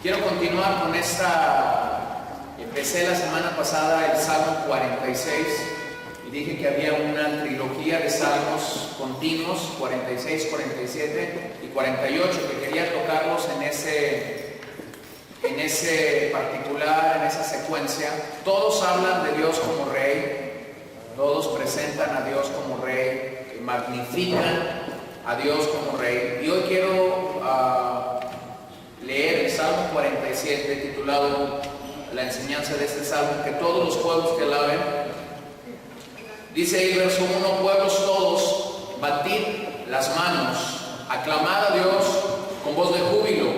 Quiero continuar con empecé la semana pasada el Salmo 46 y dije que había una trilogía de salmos continuos, 46, 47 y 48, que quería tocarlos en ese particular, en esa secuencia. Todos hablan de Dios como Rey, todos presentan a Dios como Rey, magnifican a Dios como Rey. Y hoy quiero leer el Salmo 47, titulado La enseñanza de este Salmo, que todos los pueblos que alaben. Dice ahí verso 1: pueblos todos, batid las manos, aclamad a Dios con voz de júbilo,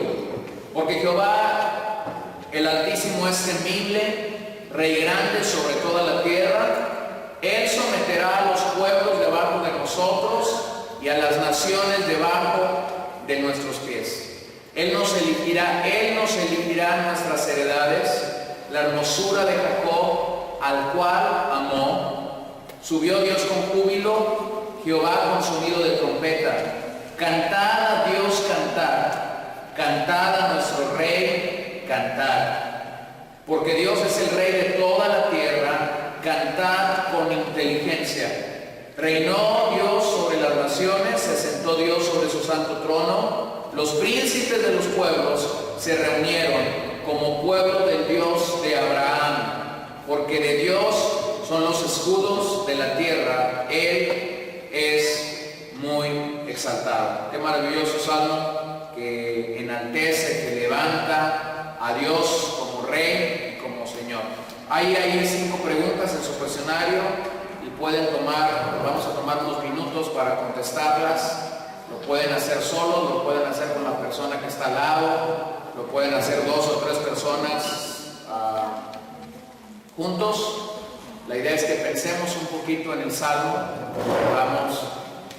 porque Jehová el Altísimo es temible, Rey grande sobre toda la tierra. Él someterá a los pueblos debajo de nosotros y a las naciones debajo de nuestros pies. Él nos elegirá nuestras heredades, la hermosura de Jacob, al cual amó. Subió Dios con júbilo, Jehová con sonido de trompeta. Cantad a Dios, cantad, cantad a nuestro Rey, cantad. Porque Dios es el Rey de toda la tierra, cantad con inteligencia. Reinó Dios sobre las naciones, se sentó Dios sobre su santo trono. Los príncipes de los pueblos se reunieron como pueblo del Dios de Abraham, porque de Dios son los escudos de la tierra, Él es muy exaltado. Qué maravilloso salmo que enaltece, que levanta a Dios como Rey y como Señor. Hay ahí 5 preguntas en su cuestionario y vamos a tomar unos minutos para contestarlas. Lo pueden hacer solos, lo pueden hacer con la persona que está al lado, lo pueden hacer 2 o 3 personas juntos. La idea es que pensemos un poquito en el Salmo, vamos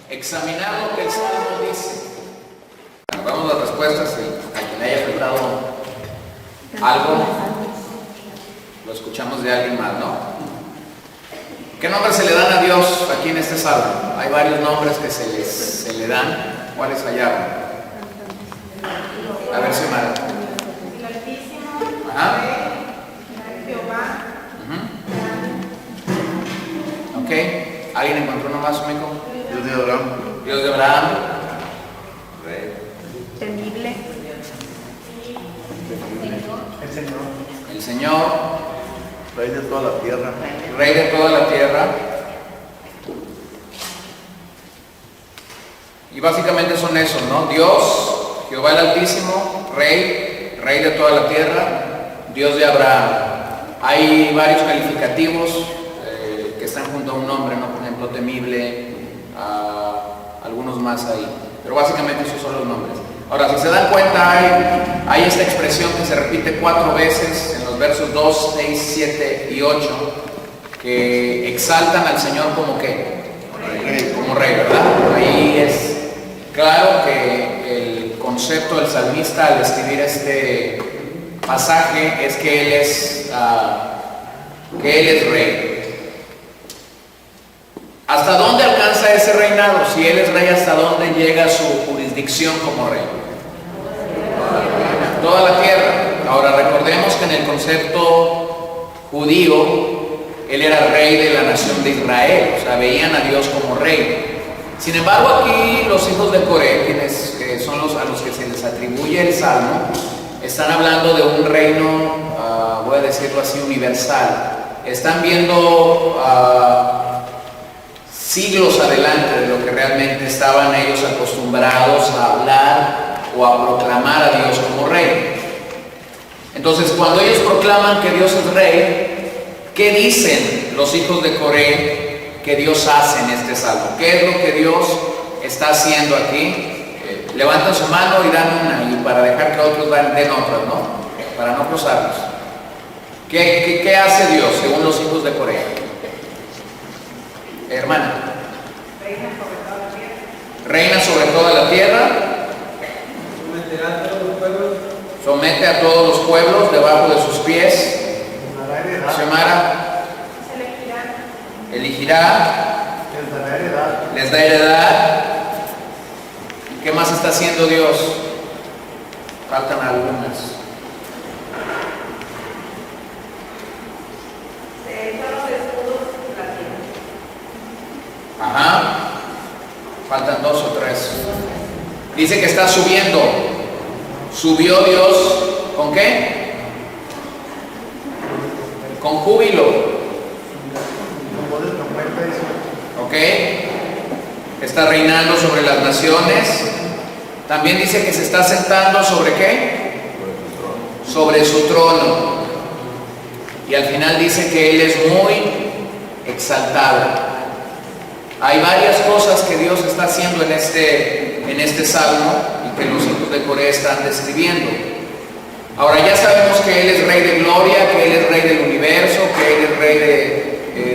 a examinar lo que el Salmo dice. Vamos a las respuestas y a quien haya faltado algo, lo escuchamos de alguien más, ¿no? ¿Qué nombres se le dan a Dios aquí en este Salmo? Hay varios nombres que se le dan. ¿Cuáles fallaron? A ver si Mara. El Altísimo, Ajá. Jehová. Ok. ¿Alguien encontró uno más, Mico? Dios de Abraham. Dios de Abraham. Rey. Temible. El Señor. Rey de toda la tierra. Rey de toda la tierra. Y básicamente son esos, ¿no? Dios, Jehová el Altísimo, Rey de toda la tierra, Dios de Abraham. Hay varios calificativos que están junto a un nombre, ¿no? Por ejemplo, temible, algunos más ahí. Pero básicamente esos son los nombres. Ahora, si se dan cuenta, hay esta expresión que se repite 4 veces en los versos 2, 6, 7 y 8, que exaltan al Señor como ¿qué? Como Rey, ¿verdad? Ahí es claro que el concepto del salmista al escribir este pasaje es que Él es Rey. ¿Hasta dónde alcanza ese reinado? Si Él es Rey, ¿hasta dónde llega su jurisdicción como Rey? Toda la tierra. Ahora recordemos que en el concepto judío Él era Rey de la nación de Israel, o sea, veían a Dios como Rey. Sin embargo, aquí los hijos de Coré, quienes son a los que se les atribuye el Salmo, están hablando de un reino, voy a decirlo así, universal. Están viendo siglos adelante de lo que realmente estaban ellos acostumbrados a hablar o a proclamar a Dios como Rey. Entonces, cuando ellos proclaman que Dios es Rey, ¿qué dicen los hijos de Coré que Dios hace en este salmo? ¿Qué es lo que Dios está haciendo aquí? Levantan su mano y dan una, y para dejar que otros den otras, ¿no? Para no cruzarlos. ¿Qué hace Dios según los hijos de Coré? Hermana. Reina sobre toda la tierra. Somete a todos los pueblos debajo de sus pies. Xiomara. Elegirá. Les dará heredad. les da heredad. ¿Qué más está haciendo Dios? Faltan algunas. Todos los escudos de la tierra. Ajá. Faltan 2 o 3. Dice que está subiendo. Subió Dios, ¿con qué? Con júbilo. ¿Ok? Está reinando sobre las naciones. También dice que se está sentando sobre qué? Sobre su trono. Y al final dice que Él es muy exaltado. Hay varias cosas que Dios está haciendo en este salmo y que los hijos de Coré están describiendo. Ahora ya sabemos que Él es Rey de gloria, que Él es Rey del universo, que Él es Rey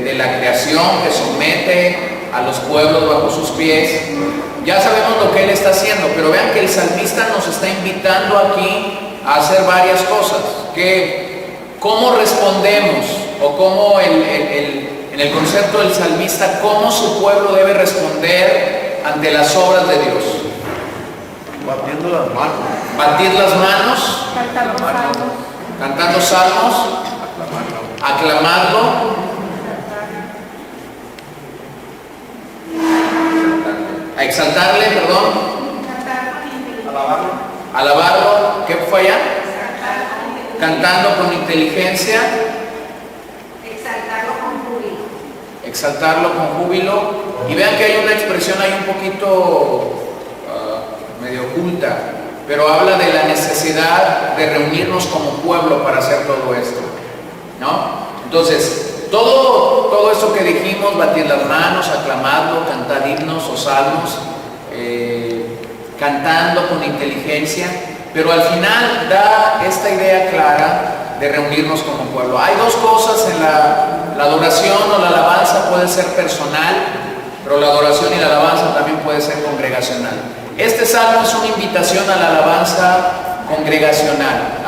de la creación, que somete a los pueblos bajo sus pies. Ya sabemos lo que Él está haciendo, pero vean que el salmista nos está invitando aquí a hacer varias cosas. ¿Cómo respondemos? O cómo en el concepto del salmista, cómo su pueblo debe responder ante las obras de Dios. Batiendo las manos. Batir las manos, Cantando salmos. cantando salmos, aclamarlo, a exaltarle, perdón, Cantar con inteligencia. alabarlo, ¿qué fue allá? Cantando con inteligencia, Exaltarlo con júbilo. exaltarlo con júbilo. Y vean que hay una expresión ahí un poquito medio oculta, pero habla de la necesidad de reunirnos como pueblo para hacer todo esto, ¿no? Entonces, todo esto que dijimos, batir las manos, aclamarlo, cantar himnos o salmos, cantando con inteligencia, pero al final da esta idea clara de reunirnos como pueblo. Hay dos cosas en la adoración o la alabanza, puede ser personal, pero la adoración y la alabanza también puede ser congregacional. Este salmo es una invitación a la alabanza congregacional,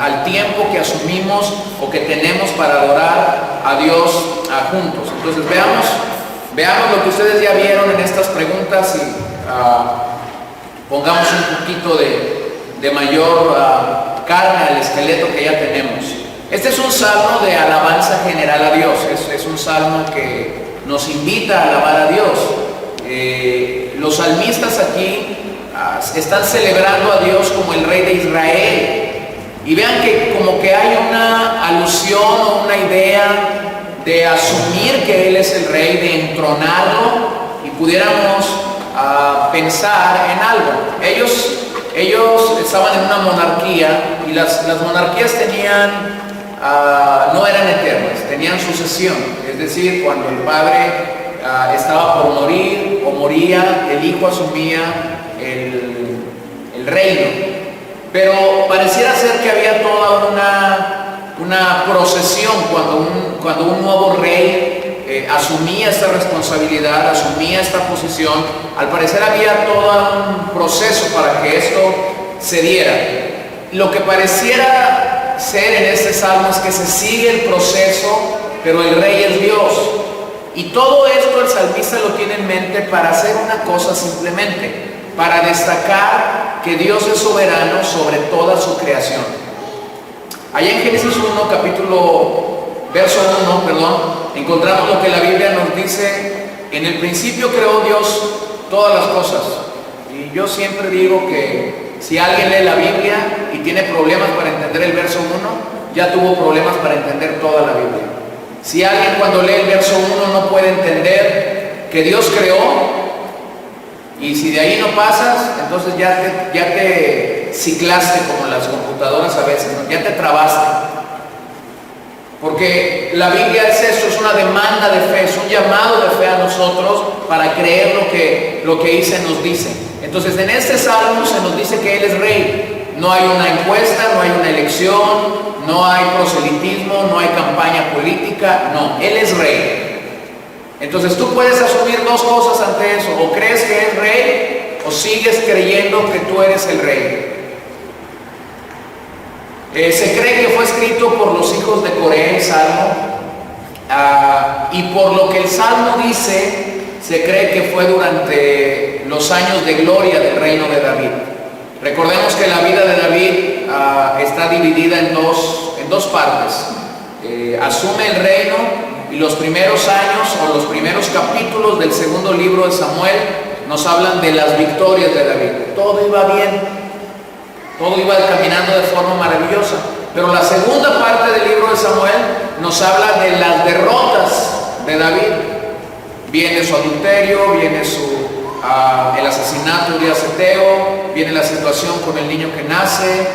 al tiempo que asumimos o que tenemos para adorar a Dios juntos. Entonces veamos lo que ustedes ya vieron en estas preguntas y pongamos un poquito de mayor carne al esqueleto que ya tenemos. Este es un salmo de alabanza general a Dios, es un salmo que nos invita a alabar a Dios. Los salmistas aquí están celebrando a Dios como el Rey de Israel. Y vean que como que hay una alusión o una idea de asumir que Él es el Rey, de entronarlo, y pudiéramos pensar en algo. Ellos estaban en una monarquía y las monarquías no eran eternas, tenían sucesión. Es decir, cuando el padre estaba por morir o moría, el hijo asumía el reino. Pero pareciera ser que había toda una procesión cuando un nuevo rey asumía esta responsabilidad, asumía esta posición. Al parecer había todo un proceso para que esto se diera. Lo que pareciera ser en este salmo es que se sigue el proceso, pero el rey es Dios. Y todo esto el salmista lo tiene en mente para hacer una cosa simplemente, para destacar que Dios es soberano sobre toda su creación. Allá en Génesis 1, verso 1, encontramos lo que la Biblia nos dice: en el principio creó Dios todas las cosas. Y yo siempre digo que si alguien lee la Biblia y tiene problemas para entender el verso 1, ya tuvo problemas para entender toda la Biblia. Si alguien cuando lee el verso 1 no puede entender que Dios creó, y si de ahí no pasas, entonces ya te ciclaste como las computadoras a veces, ¿no? Ya te trabaste. Porque la Biblia es eso, es una demanda de fe, es un llamado de fe a nosotros para creer lo que ahí se nos dice. Entonces en este salmo se nos dice que Él es Rey. No hay una encuesta, no hay una elección, no hay proselitismo, no hay campaña política, no, Él es Rey. Entonces tú puedes asumir dos cosas ante eso: o crees que es Rey, o sigues creyendo que tú eres el Rey. Se cree que fue escrito por los hijos de Coré, el Salmo, y por lo que el Salmo dice, se cree que fue durante los años de gloria del reino de David. Recordemos que la vida de David está dividida en dos partes. Asume el reino y los primeros años o los primeros capítulos del segundo libro de Samuel nos hablan de las victorias de David. Todo iba bien, todo iba caminando de forma maravillosa. Pero la segunda parte del libro de Samuel nos habla de las derrotas de David. Viene su adulterio, viene el asesinato de Urias Eteo, viene la situación con el niño que nace,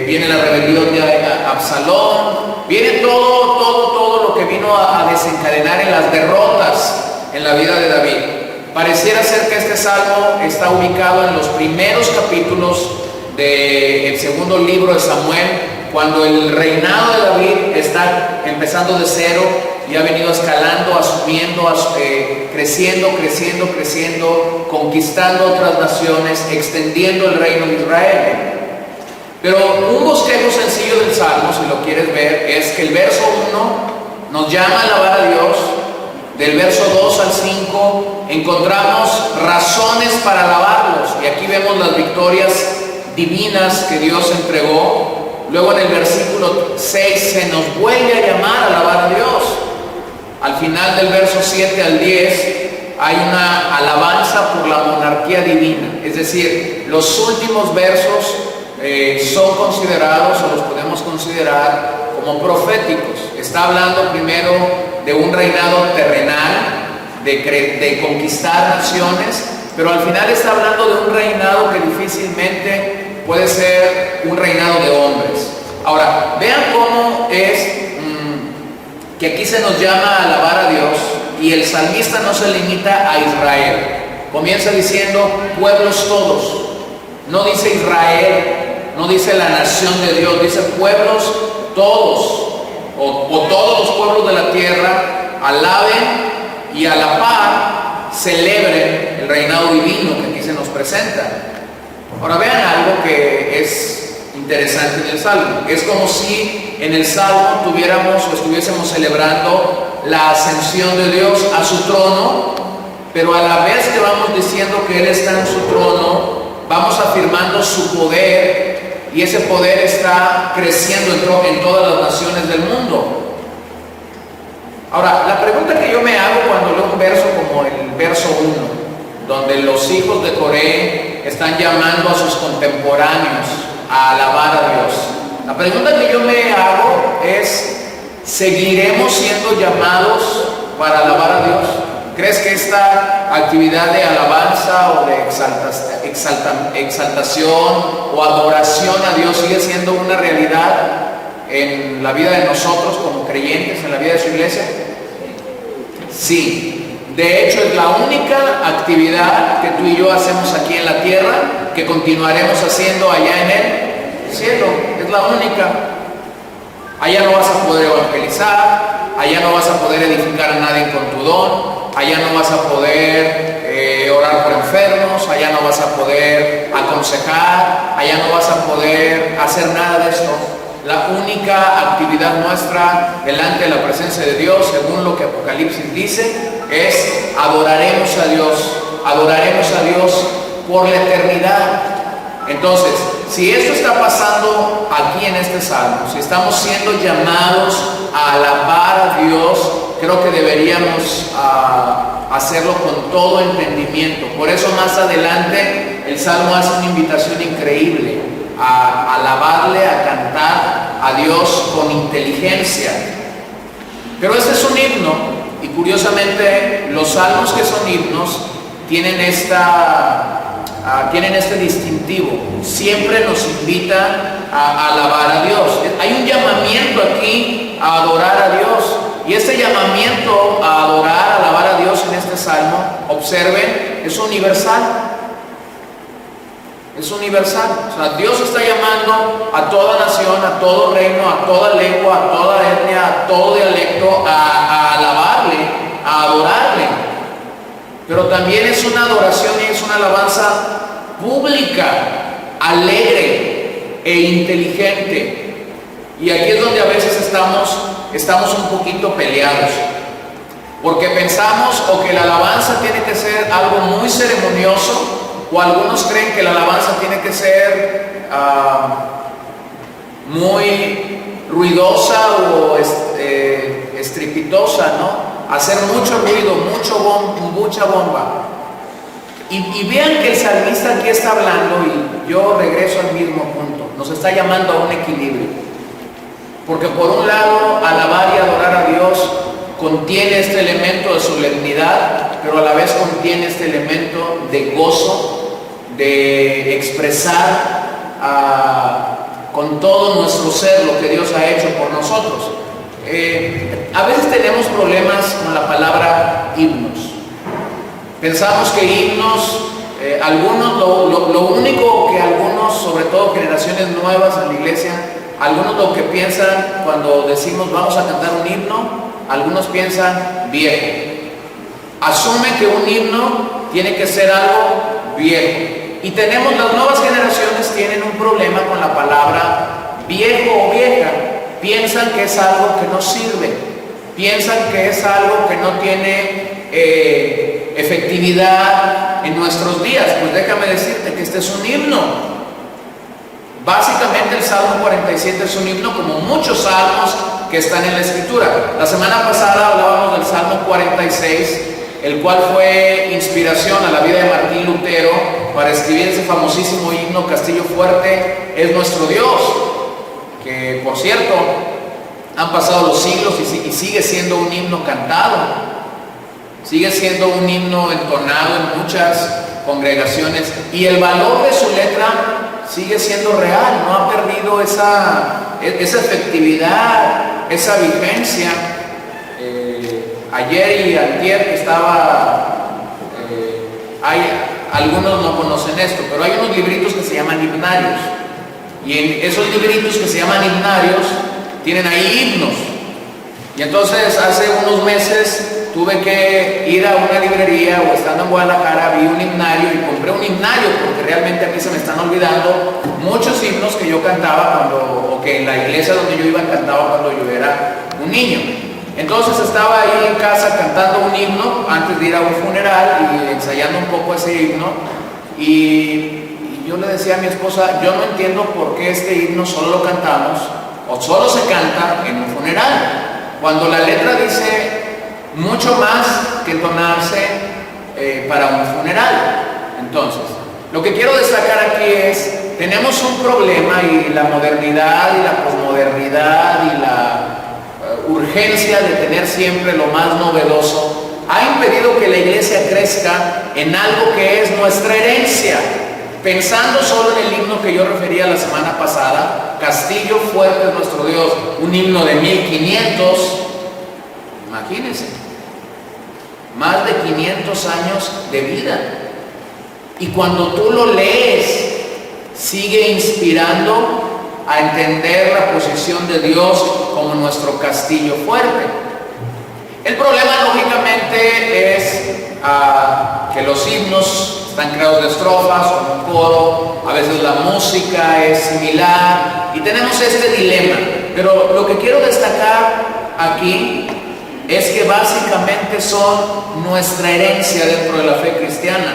viene la rebelión de Absalón, viene todo lo que vino a desencadenar en las derrotas en la vida de David. Pareciera ser que este salmo está ubicado en los primeros capítulos del segundo libro de Samuel, cuando el reinado de David está empezando de cero y ha venido escalando, asumiendo, creciendo, conquistando otras naciones, extendiendo el reino de Israel. Pero un bosquejo sencillo del Salmo, si lo quieres ver, es que el verso 1 nos llama a alabar a Dios. Del verso 2 al 5 encontramos razones para alabarlos, y aquí vemos las victorias divinas que Dios entregó. Luego en el versículo 6 se nos vuelve a llamar a alabar a Dios. Al final del verso 7 al 10 hay una alabanza por la monarquía divina. Es decir, los últimos versos son considerados, o los podemos considerar como proféticos. Está hablando primero de un reinado terrenal, de conquistar naciones, pero al final está hablando de un reinado que difícilmente puede ser un reinado de hombres. Ahora, vean cómo es que aquí se nos llama a alabar a Dios, y el salmista no se limita a Israel. Comienza diciendo pueblos todos. No dice Israel, no dice la nación de Dios, dice pueblos todos, o todos los pueblos de la tierra alaben y a la par celebren el reinado divino que aquí se nos presenta. Ahora vean algo que es interesante en el Salmo. Es como si en el Salmo tuviéramos o estuviésemos celebrando la ascensión de Dios a su trono, pero a la vez que vamos diciendo que Él está en su trono, vamos afirmando su poder, y ese poder está creciendo en todas las naciones del mundo. Ahora, la pregunta que yo me hago cuando leo un verso como el verso 1, donde los hijos de Coré están llamando a sus contemporáneos a alabar a Dios. La pregunta que yo me hago es, ¿seguiremos siendo llamados para alabar a Dios? ¿Crees que esta actividad de alabanza o de exaltación o adoración a Dios sigue siendo una realidad en la vida de nosotros como creyentes, en la vida de su iglesia? Sí. De hecho, es la única actividad que tú y yo hacemos aquí en la tierra que continuaremos haciendo allá en el cielo. Es la única. Allá no vas a poder evangelizar, allá no vas a poder edificar a nadie con tu don, allá no vas a poder orar por enfermos, allá no vas a poder aconsejar, allá no vas a poder hacer nada de esto. La única actividad nuestra delante de la presencia de Dios, según lo que Apocalipsis dice, es adoraremos a Dios por la eternidad. Entonces, si esto está pasando aquí en este salmo, si estamos siendo llamados a alabar a Dios, creo que deberíamos hacerlo con todo entendimiento. Por eso más adelante el salmo hace una invitación increíble a alabarle, a cantar a Dios con inteligencia. Pero este es un himno, y curiosamente los salmos que son himnos tienen este distintivo. Siempre nos invitan a alabar a Dios. Hay un llamamiento aquí a adorar a Dios, y este llamamiento a adorar, a alabar a Dios en este salmo, observen, es universal. Es universal. O sea, Dios está llamando a toda nación, a todo reino, a toda lengua, a toda etnia, a todo dialecto a alabarle, a adorarle. Pero también es una adoración y es una alabanza pública, alegre e inteligente. Y aquí es donde a veces estamos un poquito peleados. porque pensamos o que la alabanza tiene que ser algo muy ceremonioso, o algunos creen que la alabanza tiene que ser muy ruidosa o estrepitosa, ¿no? Hacer mucho ruido, mucha bomba. Y vean que el salmista aquí está hablando, y yo regreso al mismo punto, nos está llamando a un equilibrio. Porque por un lado, alabar y adorar a Dios contiene este elemento de solemnidad, pero a la vez contiene este elemento de gozo, de expresar con todo nuestro ser lo que Dios ha hecho por nosotros. A veces tenemos problemas con la palabra himnos. Pensamos que himnos, algunos, lo único que algunos, sobre todo generaciones nuevas en la iglesia, algunos lo que piensan cuando decimos vamos a cantar un himno, algunos piensan viejo. Asume que un himno tiene que ser algo viejo. Y tenemos, las nuevas generaciones tienen un problema con la palabra viejo o vieja. Piensan que es algo que no sirve. Piensan que es algo que no tiene efectividad en nuestros días. Pues déjame decirte que este es un himno. Básicamente el Salmo 47 es un himno, como muchos salmos que están en la Escritura. La semana pasada hablábamos del Salmo 46, el cual fue inspiración a la vida de Martín Lutero para escribir ese famosísimo himno Castillo Fuerte es nuestro Dios, que por cierto han pasado los siglos y sigue siendo un himno cantado, sigue siendo un himno entonado en muchas congregaciones, y el valor de su letra sigue siendo real, no ha perdido esa efectividad, esa vigencia. Ayer y antier que estaba, algunos no conocen esto, pero hay unos libritos que se llaman himnarios, y en esos libritos que se llaman himnarios tienen ahí himnos. Y entonces hace unos meses tuve que ir a una librería, o estando en Guadalajara vi un himnario y compré un himnario, porque realmente aquí se me están olvidando muchos himnos que yo cantaba o que en la iglesia donde yo iba cantaba cuando yo era un niño. Entonces estaba ahí en casa cantando un himno antes de ir a un funeral y ensayando un poco ese himno, y yo le decía a mi esposa, yo no entiendo por qué este himno solo lo cantamos o solo se canta en un funeral, cuando la letra dice mucho más que entonarse para un funeral. Entonces, lo que quiero destacar aquí es, tenemos un problema, y la modernidad y la posmodernidad y la urgencia de tener siempre lo más novedoso ha impedido que la iglesia crezca en algo que es nuestra herencia. Pensando solo en el himno que yo refería la semana pasada, Castillo Fuerte es nuestro Dios, un himno de 1500, imagínense, más de 500 años de vida. Y cuando tú lo lees, sigue inspirando a entender la posición de Dios como nuestro castillo fuerte. El problema, lógicamente, es que los himnos están creados de estrofas o un coro, a veces la música es similar, y tenemos este dilema. Pero lo que quiero destacar aquí es que básicamente son nuestra herencia dentro de la fe cristiana.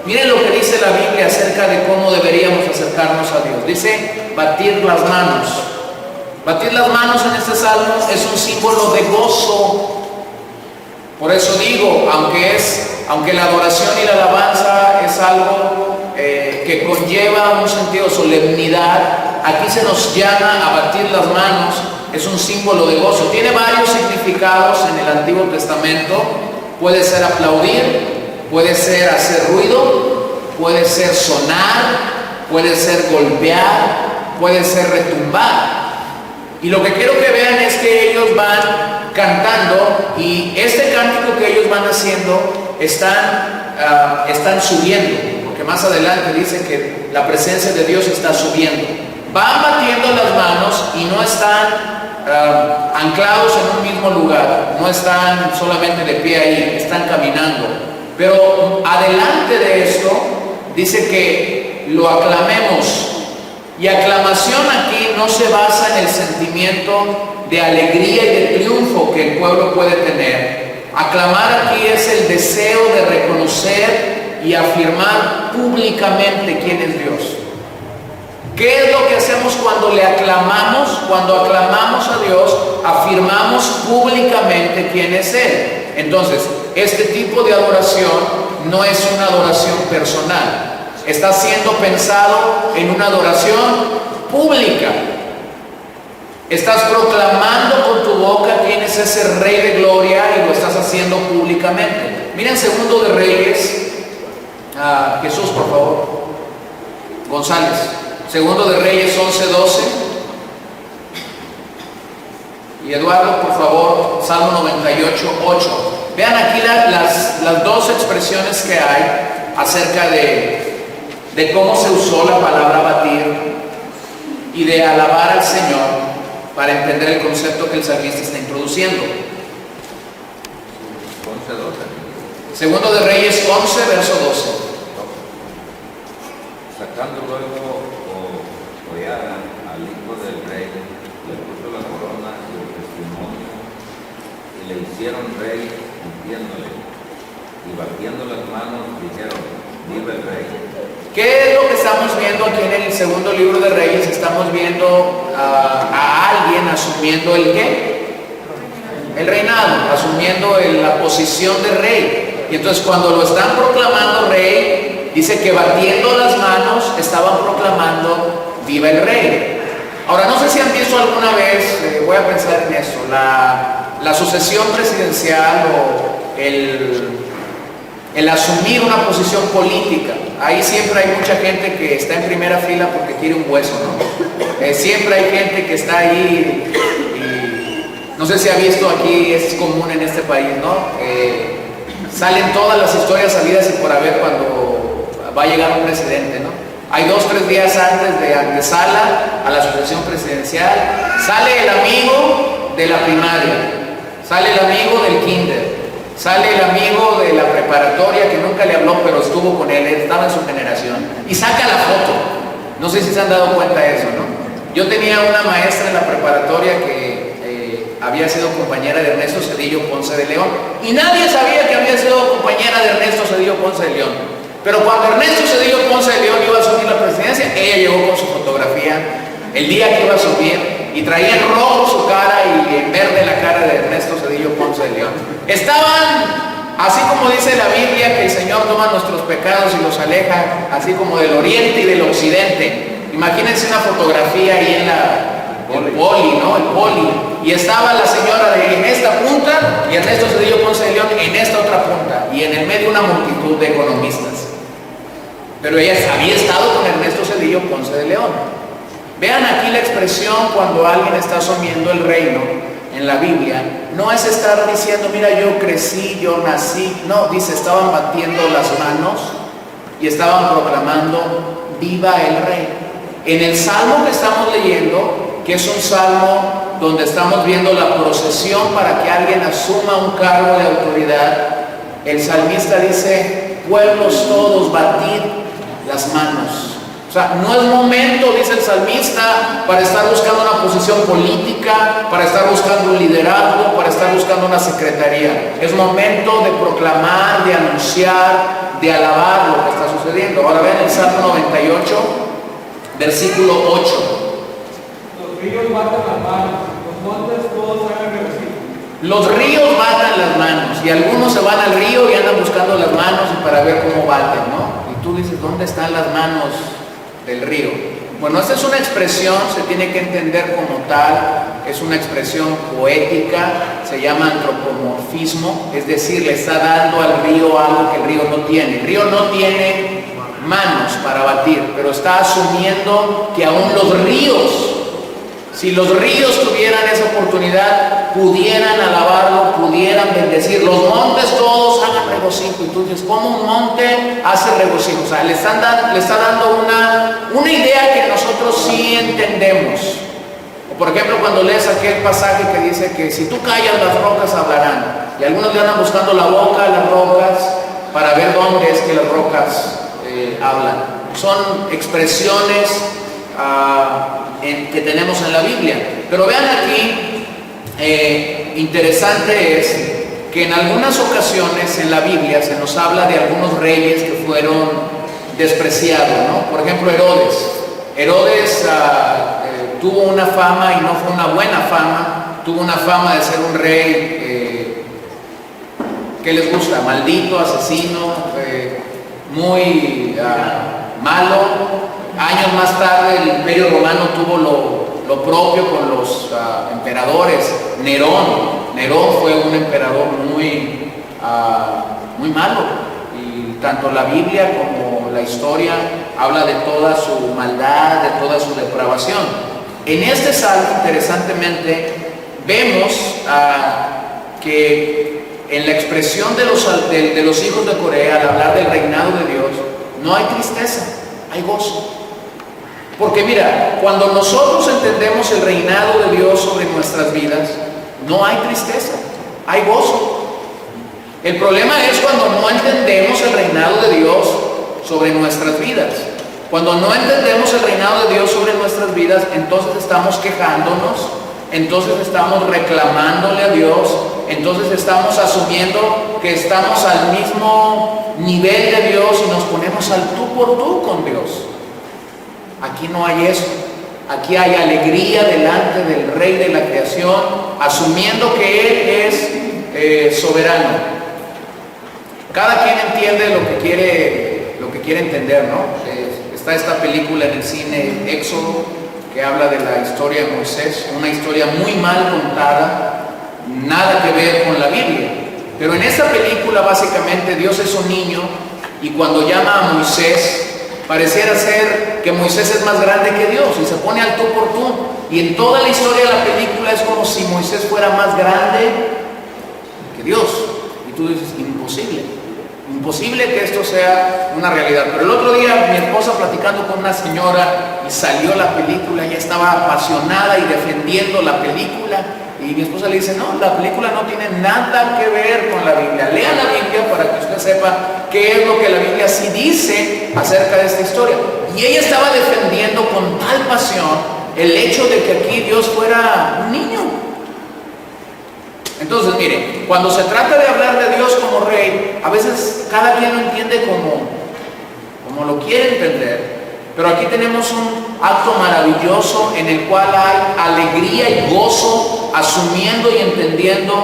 Miren lo que dice la Biblia acerca de cómo deberíamos acercarnos a Dios. Dice, batir las manos. Batir las manos en este salmo es un símbolo de gozo. Por eso digo, aunque la adoración y la alabanza es algo que conlleva un sentido de solemnidad, aquí se nos llama a batir las manos, es un símbolo de gozo. Tiene varios significados en el Antiguo Testamento. Puede ser aplaudir, puede ser hacer ruido, puede ser sonar, puede ser golpear, puede ser retumbar. Y lo que quiero que vean es que ellos van cantando, y este cántico que ellos van haciendo están subiendo, porque más adelante dice que la presencia de Dios está subiendo. Van batiendo las manos y no están anclados en un mismo lugar, no están solamente de pie ahí, están caminando. Pero adelante de esto dice que lo aclamemos. Y aclamación aquí no se basa en el sentimiento de alegría y de triunfo que el pueblo puede tener, Aclamar aquí es el deseo de reconocer y afirmar públicamente quién es Dios. ¿Qué es lo que hacemos cuando le aclamamos? Cuando aclamamos a Dios, afirmamos públicamente quién es Él. Entonces, este tipo de adoración no es una adoración personal. Está siendo pensado en una adoración pública. Estás proclamando con tu boca quién es ese Rey de Gloria y lo estás haciendo públicamente. Miren 2 de Reyes. Jesús, por favor. González. 2 de Reyes 11:12. Y Eduardo, por favor, Salmo 98:8. Vean aquí las dos expresiones que hay acerca de cómo se usó la palabra batir y de alabar al Señor para entender el concepto que el salmista está introduciendo. 2 de Reyes 11, verso 12. Sacando luego Joiada al hijo del rey, le puso la corona y el testimonio, y le hicieron rey ungiéndole, y batiendo las manos dijeron: viva el rey. ¿Qué es lo que estamos viendo aquí en el 2 libro de Reyes? Estamos viendo a alguien asumiendo el ¿qué? El reinado, asumiendo la posición de rey. Y entonces cuando lo están proclamando rey, dice que batiendo las manos estaban proclamando viva el rey. Ahora, no sé si han visto alguna vez, voy a pensar en eso, la sucesión presidencial o el asumir una posición política. Ahí siempre hay mucha gente que está en primera fila porque quiere un hueso, ¿no? Siempre hay gente que está ahí y no sé si ha visto aquí, es común en este país, ¿no? Salen todas las historias habidas y por haber cuando va a llegar un presidente, ¿no? Hay 2-3 días antes de antesala a la sucesión presidencial, sale el amigo de la primaria, sale el amigo del kinder, sale el amigo de la preparatoria que nunca le habló pero estuvo con él, estaba en su generación, y saca la foto. No sé si se han dado cuenta de eso, ¿no? Yo tenía una maestra en la preparatoria que había sido compañera de Ernesto Zedillo Ponce de León, y nadie sabía que había sido compañera de Ernesto Zedillo Ponce de León. Pero cuando Ernesto Zedillo Ponce de León iba a asumir la presidencia, ella llegó con su fotografía el día que iba a subir y traía en rojo su cara y en verde la cara de Ernesto Zedillo Ponce de León. Estaban, así como dice la Biblia, que el Señor toma nuestros pecados y los aleja, así como del oriente y del occidente. Imagínense una fotografía ahí en el poli, ¿no? El poli. Y estaba la señora en esta punta y Ernesto Zedillo Ponce de León en esta otra punta. Y en el medio una multitud de economistas. Pero ella había estado con Ernesto Zedillo Ponce de León. Vean aquí la expresión cuando alguien está asumiendo el reino en la Biblia. No es estar diciendo, mira, yo crecí, yo nací. No, dice, estaban batiendo las manos y estaban proclamando, viva el rey. En el salmo que estamos leyendo, que es un salmo donde estamos viendo la procesión para que alguien asuma un cargo de autoridad, el salmista dice, pueblos todos, batid las manos. O sea, no es momento, dice el salmista, para estar buscando una posición política, para estar buscando un liderazgo, para estar buscando una secretaría. Es momento de proclamar, de anunciar, de alabar lo que está sucediendo. Ahora vean el Salmo 98, versículo 8. Los ríos batan las manos, los montes todos hagan regocijo. Los ríos batan las manos y algunos se van al río y andan buscando las manos para ver cómo baten, ¿no? Y tú dices, ¿dónde están las manos del río? Bueno, esta es una expresión, se tiene que entender como tal, es una expresión poética, se llama antropomorfismo, es decir, le está dando al río algo que el río no tiene. El río no tiene manos para batir, pero está asumiendo que aún los ríos, si los ríos tuvieran esa oportunidad, pudieran alabarlo, pudieran bendecir. Los montes todos hagan regocijo. Y tú dices, ¿cómo un monte hace regocijo? O sea, le está dando una idea que nosotros sí entendemos. O por ejemplo, cuando lees aquel pasaje que dice que si tú callas, las rocas hablarán. Y algunos le andan buscando la boca a las rocas para ver dónde es que las rocas hablan. Son expresiones que tenemos en la Biblia. Pero vean aquí, interesante es que en algunas ocasiones en la Biblia se nos habla de algunos reyes que fueron despreciados, ¿no? Por ejemplo, Herodes. Herodes tuvo una fama y no fue una buena fama, tuvo una fama de ser un rey, ¿qué les gusta? Maldito, asesino, muy malo. Años más tarde el Imperio Romano tuvo lo propio con los emperadores. Nerón fue un emperador muy malo, y tanto la Biblia como la historia habla de toda su maldad, de toda su depravación. En este salmo, interesantemente, vemos que en la expresión de los hijos de Corea, al hablar del reinado de Dios, no hay tristeza, hay gozo. Porque mira, cuando nosotros entendemos el reinado de Dios sobre nuestras vidas, no hay tristeza, hay gozo. El problema es cuando no entendemos el reinado de Dios sobre nuestras vidas. Cuando no entendemos el reinado de Dios sobre nuestras vidas, entonces estamos quejándonos, entonces estamos reclamándole a Dios, entonces estamos asumiendo que estamos al mismo nivel de Dios y nos ponemos al tú por tú con Dios. Aquí no hay eso. Aquí hay alegría delante del Rey de la creación, asumiendo que Él es soberano. Cada quien entiende lo que quiere entender, ¿no? Está esta película en el cine, Éxodo, que habla de la historia de Moisés, una historia muy mal contada, nada que ver con la Biblia. Pero en esta película básicamente Dios es un niño, y cuando llama a Moisés, pareciera ser que Moisés es más grande que Dios y se pone al tú por tú. Y en toda la historia de la película es como si Moisés fuera más grande que Dios. Y tú dices, imposible que esto sea una realidad. Pero el otro día mi esposa, platicando con una señora, y salió la película, ella estaba apasionada y defendiendo la película. Y mi esposa le dice, no, la película no tiene nada que ver con la Biblia. Lea la Biblia para que usted sepa qué es lo que la Biblia sí dice acerca de esta historia. Y ella estaba defendiendo con tal pasión el hecho de que aquí Dios fuera un niño. Entonces, mire, cuando se trata de hablar de Dios como Rey, a veces cada quien lo entiende como lo quiere entender. Pero aquí tenemos un acto maravilloso en el cual hay alegría y gozo, asumiendo y entendiendo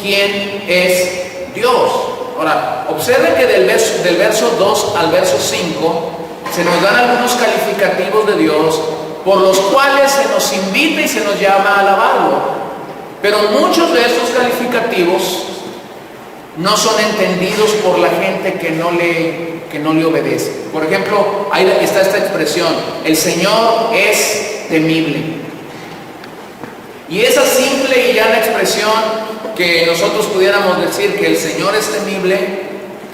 quién es Dios. Ahora, observen que del verso 2 al verso 5 se nos dan algunos calificativos de Dios por los cuales se nos invita y se nos llama a alabarlo. Pero muchos de estos calificativos no son entendidos por la gente que no le obedece. Por ejemplo, ahí está esta expresión: el Señor es temible. Y esa simple y llana expresión, que nosotros pudiéramos decir que el Señor es temible,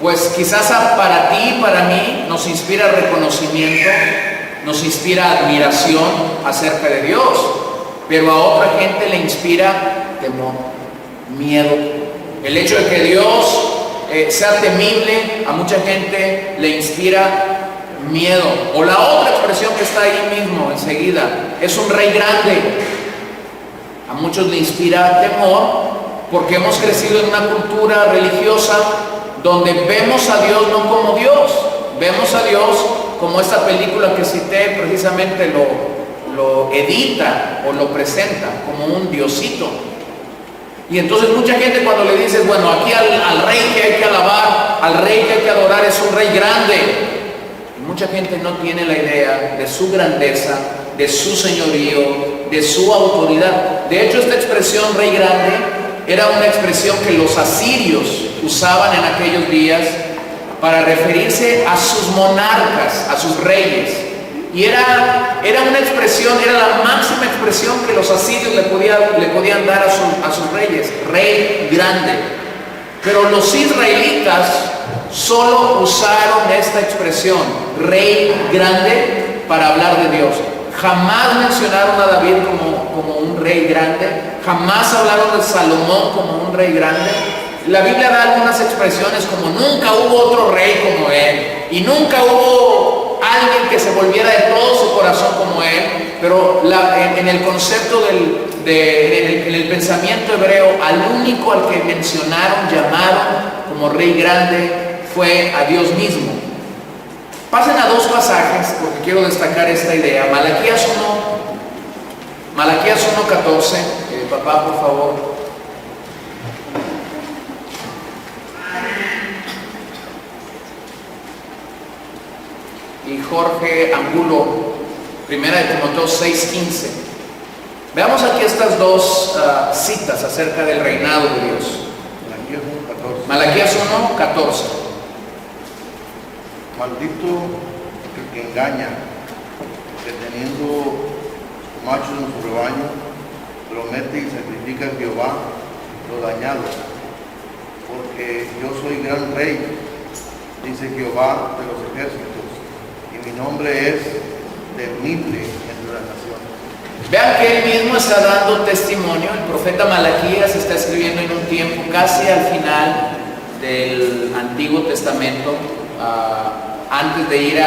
pues quizás para ti y para mí nos inspira reconocimiento, nos inspira admiración acerca de Dios, pero a otra gente le inspira temor, miedo. El hecho de que Dios sea temible, a mucha gente le inspira miedo. O la otra expresión que está ahí mismo enseguida, es un rey grande. A muchos le inspira temor porque hemos crecido en una cultura religiosa donde vemos a Dios no como Dios, vemos a Dios como esta película que cité precisamente lo edita o lo presenta como un diosito. Y entonces mucha gente, cuando le dices, bueno, aquí al rey que hay que alabar, al rey que hay que adorar, es un rey grande, mucha gente no tiene la idea de su grandeza, de su señorío, de su autoridad. De hecho, esta expresión rey grande era una expresión que los asirios usaban en aquellos días para referirse a sus monarcas, a sus reyes. Y era una expresión, era la máxima expresión que los asirios le podían dar a sus reyes, rey grande. Pero los israelitas solo usaron esta expresión, rey grande, para hablar de Dios. Jamás mencionaron a David como un rey grande, jamás hablaron de Salomón como un rey grande. La Biblia da algunas expresiones como nunca hubo otro rey como él, y nunca hubo alguien que se volviera de todo su corazón como él. pero en el concepto en el pensamiento hebreo, al único al que mencionaron, llamaron como rey grande, fue a Dios mismo. Pasen a dos pasajes porque quiero destacar esta idea. Malaquías 1:14. Papá, por favor. Y Jorge Angulo, 1 Timoteo 6:15. Veamos aquí estas dos citas acerca del reinado de Dios. Malaquías 1:14. Maldito el que engaña, que teniendo machos en su rebaño, promete y sacrifica a Jehová lo dañado, porque yo soy gran rey, dice Jehová de los ejércitos, y mi nombre es temible entre las naciones. Vean que él mismo está dando testimonio. El profeta Malaquías está escribiendo en un tiempo casi al final del Antiguo Testamento, antes de ir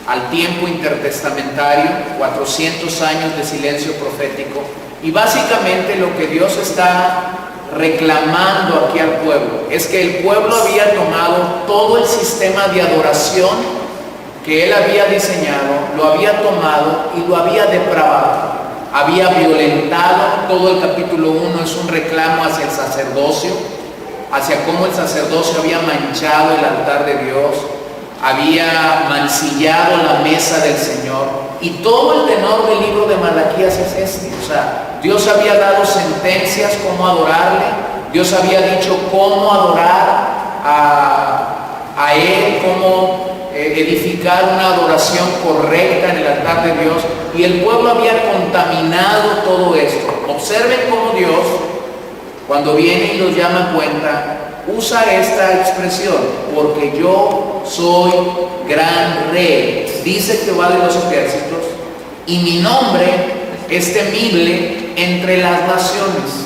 al tiempo intertestamentario, 400 años de silencio profético. Y básicamente lo que Dios está reclamando aquí al pueblo es que el pueblo había tomado todo el sistema de adoración que él había diseñado, lo había tomado y lo había depravado. Había violentado. Todo el capítulo 1 es un reclamo hacia el sacerdocio, hacia cómo el sacerdocio había manchado el altar de Dios, había mancillado la mesa del Señor. Y todo el tenor del libro de Malaquías es este. O sea, Dios había dado sentencias cómo adorarle, Dios había dicho cómo adorar a Él, cómo edificar una adoración correcta en el altar de Dios, y el pueblo había contaminado todo esto. Observen cómo Dios, cuando viene y los llama a cuenta, usa esta expresión: porque yo soy gran rey, dice Jehová de los ejércitos, y mi nombre es temible entre las naciones.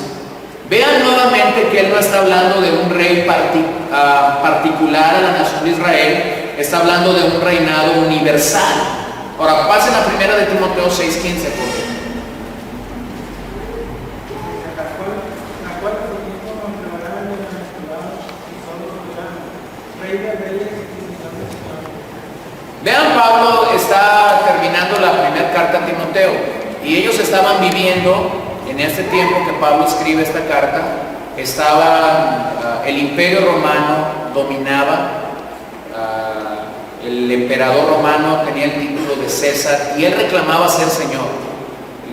Vean nuevamente que él no está hablando de un rey particular a la nación de Israel, está hablando de un reinado universal. Ahora pasen a 1 de Timoteo 6:15. Vean, Pablo está terminando la primera carta a Timoteo y ellos estaban viviendo en este tiempo que Pablo escribe esta carta. El imperio romano dominaba, el emperador romano tenía el título de César y él reclamaba ser Señor.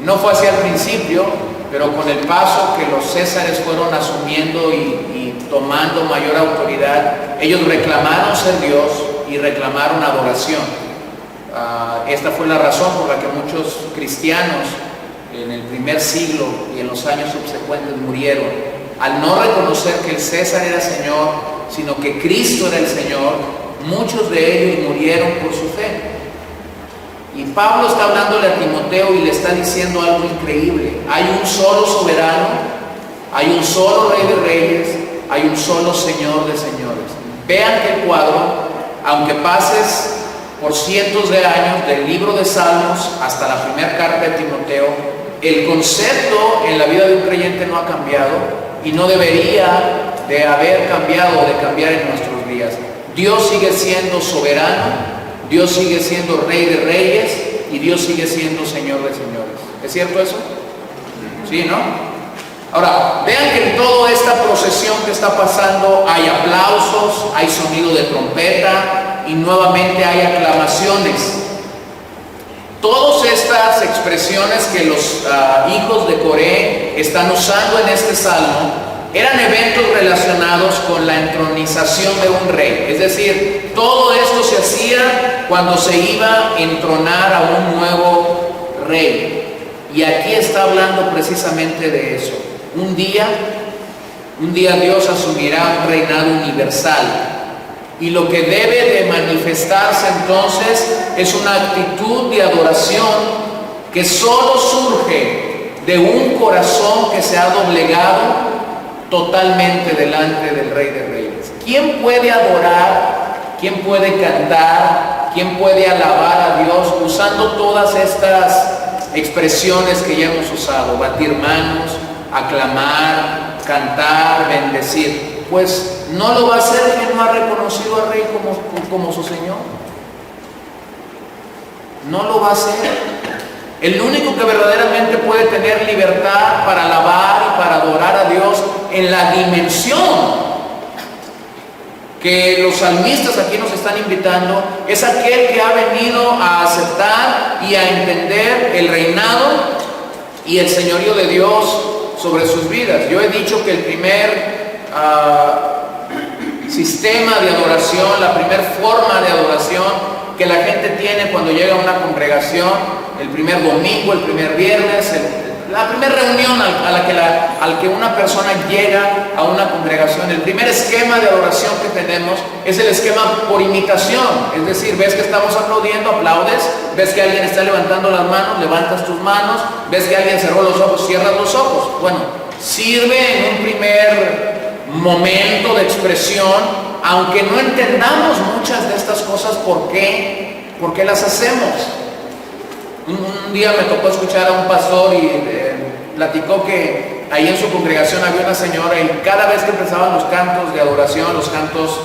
No fue así al principio, pero con el paso que los Césares fueron asumiendo y tomando mayor autoridad, ellos reclamaron ser Dios y reclamaron adoración. Esta fue la razón por la que muchos cristianos en el primer siglo y en los años subsecuentes murieron, al no reconocer que el César era Señor, sino que Cristo era el Señor. Muchos de ellos murieron por su fe. Y Pablo está hablándole a Timoteo y le está diciendo algo increíble: hay un solo soberano, hay un solo Rey de Reyes, hay un solo Señor de señores. Vean que el cuadro, aunque pases por cientos de años del libro de Salmos hasta la primera carta de Timoteo, el concepto en la vida de un creyente no ha cambiado y no debería de haber cambiado o de cambiar en nuestros días. Dios sigue siendo soberano, Dios sigue siendo Rey de Reyes y Dios sigue siendo Señor de señores. ¿Es cierto eso? ¿Sí, no? Ahora, vean que en toda esta procesión que está pasando hay aplausos, hay sonido de trompeta y nuevamente hay aclamaciones. Todas estas expresiones que los hijos de Coré están usando en este salmo eran eventos relacionados con la entronización de un rey. Es decir, todo esto se hacía cuando se iba a entronar a un nuevo rey. Y aquí está hablando precisamente de eso. Un día Dios asumirá un reinado universal. Y lo que debe de manifestarse entonces es una actitud de adoración que solo surge de un corazón que se ha doblegado totalmente delante del Rey de Reyes. ¿Quién puede adorar? ¿Quién puede cantar ¿Quién puede alabar a Dios usando todas estas expresiones que ya hemos usado? Batir manos, aclamar, cantar, bendecir. Pues no lo va a hacer quien no ha reconocido al Rey como su Señor. No lo va a hacer. El único que verdaderamente puede tener libertad para alabar y para adorar a Dios en la dimensión que los salmistas aquí nos están invitando es aquel que ha venido a aceptar y a entender el reinado y el señorío de Dios sobre sus vidas. Yo he dicho que el primer sistema de adoración, la primera forma de adoración que la gente tiene cuando llega a una congregación, el primer domingo, el primer viernes, la primera reunión al que una persona llega a una congregación, el primer esquema de adoración que tenemos es el esquema por imitación. Es decir, ves que estamos aplaudiendo, aplaudes, ves que alguien está levantando las manos, levantas tus manos, ves que alguien cerró los ojos, cierras los ojos. Bueno, sirve en un primer momento de expresión, aunque no entendamos muchas de estas cosas, ¿por qué las hacemos? Un día me tocó escuchar a un pastor y platicó que ahí en su congregación había una señora y cada vez que empezaban los cantos de adoración, los cantos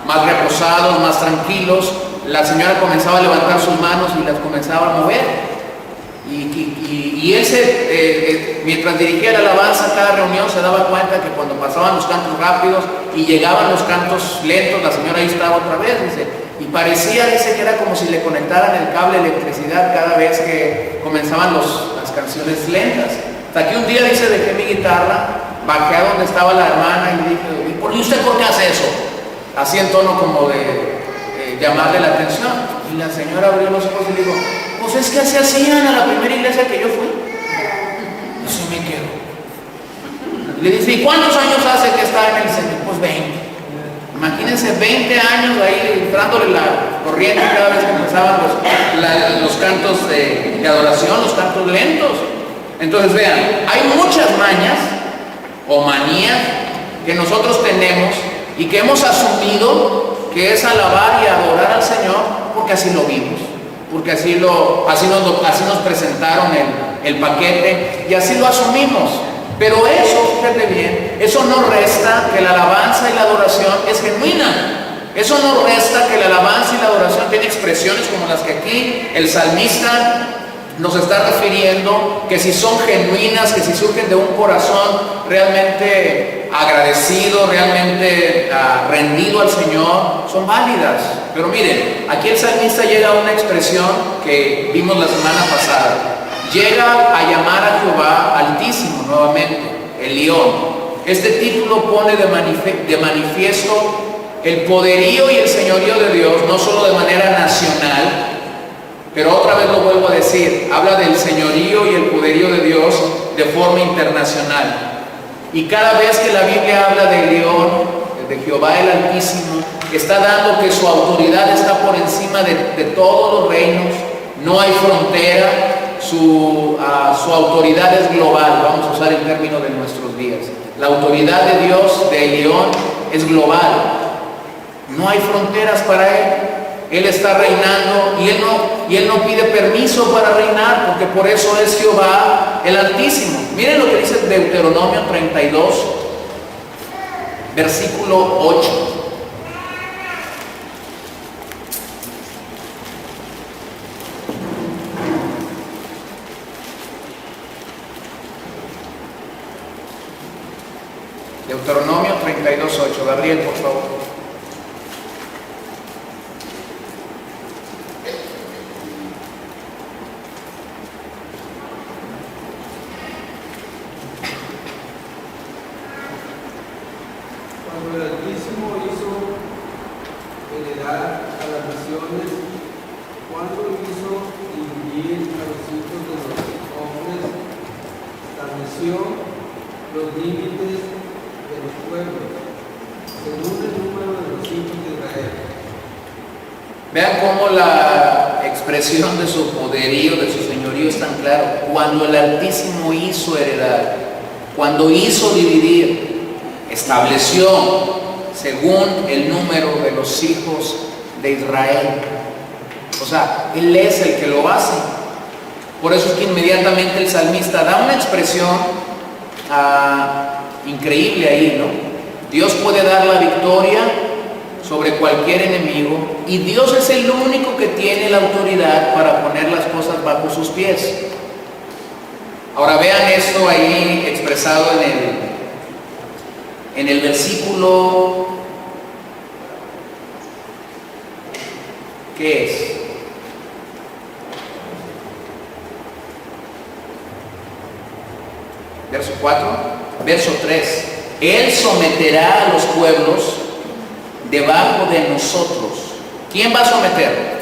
más reposados, más tranquilos, la señora comenzaba a levantar sus manos y las comenzaba a mover. Y él mientras dirigía la alabanza a cada reunión se daba cuenta que cuando pasaban los cantos rápidos y llegaban los cantos lentos, la señora ahí estaba otra vez, dice, y dice que era como si le conectaran el cable de electricidad cada vez que comenzaban las canciones lentas. Hasta que un día, dice, dejé mi guitarra, bajé a donde estaba la hermana y le dije, ¿y usted por qué hace eso? Así en tono como de llamarle la atención. Y la señora abrió los ojos y le dijo, pues es que así hacían a la primera iglesia que yo fui. Y así me quedo. Y le dice, ¿y cuántos años hace que está en el centro? Pues 20. Imagínense 20 años ahí entrándole la corriente cada vez que empezaban los cantos de adoración, los cantos lentos. Entonces vean, hay muchas mañas o manías que nosotros tenemos y que hemos asumido que es alabar y adorar al Señor porque así lo vimos, porque así nos presentaron el paquete y así lo asumimos. Pero eso, fíjate bien, eso no resta que la alabanza y la adoración es genuina. Eso no resta que la alabanza y la adoración tiene expresiones como las que aquí el salmista nos está refiriendo, que si son genuinas, que si surgen de un corazón realmente agradecido, realmente rendido al Señor, son válidas. Pero miren, aquí el salmista llega a una expresión que vimos la semana pasada. Llega a llamar a Jehová Altísimo nuevamente, el León. Este título pone de manifiesto el poderío y el señorío de Dios, no solo de manera nacional, pero otra vez lo vuelvo a decir, habla del señorío y el poderío de Dios de forma internacional. Y cada vez que la Biblia habla del León, de Jehová el Altísimo, está dando que su autoridad está por encima de todos los reinos, no hay frontera. Su autoridad es global, vamos a usar el término de nuestros días. La autoridad de Dios, de León, es global. No hay fronteras para Él. Él está reinando y él no pide permiso para reinar, porque por eso es Jehová el Altísimo. Miren lo que dice Deuteronomio 32, versículo 8. Deuteronomio 32:8. Gabriel, por favor. Cuando el Altísimo hizo heredar a las naciones, cuando hizo dividir a los hijos de los hombres, estableció los límites de los pueblos, según el número de los hijos de Israel. Vean cómo la expresión de su poderío, de su señorío es tan claro. Cuando el Altísimo hizo heredar, cuando hizo dividir, estableció según el número de los hijos de Israel. O sea, Él es el que lo hace. Por eso es que inmediatamente el salmista da una expresión increíble ahí, ¿no? Dios puede dar la victoria sobre cualquier enemigo y Dios es el único que tiene la autoridad para poner las cosas bajo sus pies. Ahora vean esto ahí expresado en el versículo, ¿qué es? Verso 4, verso 3. Él someterá a los pueblos debajo de nosotros. ¿Quién va a someter?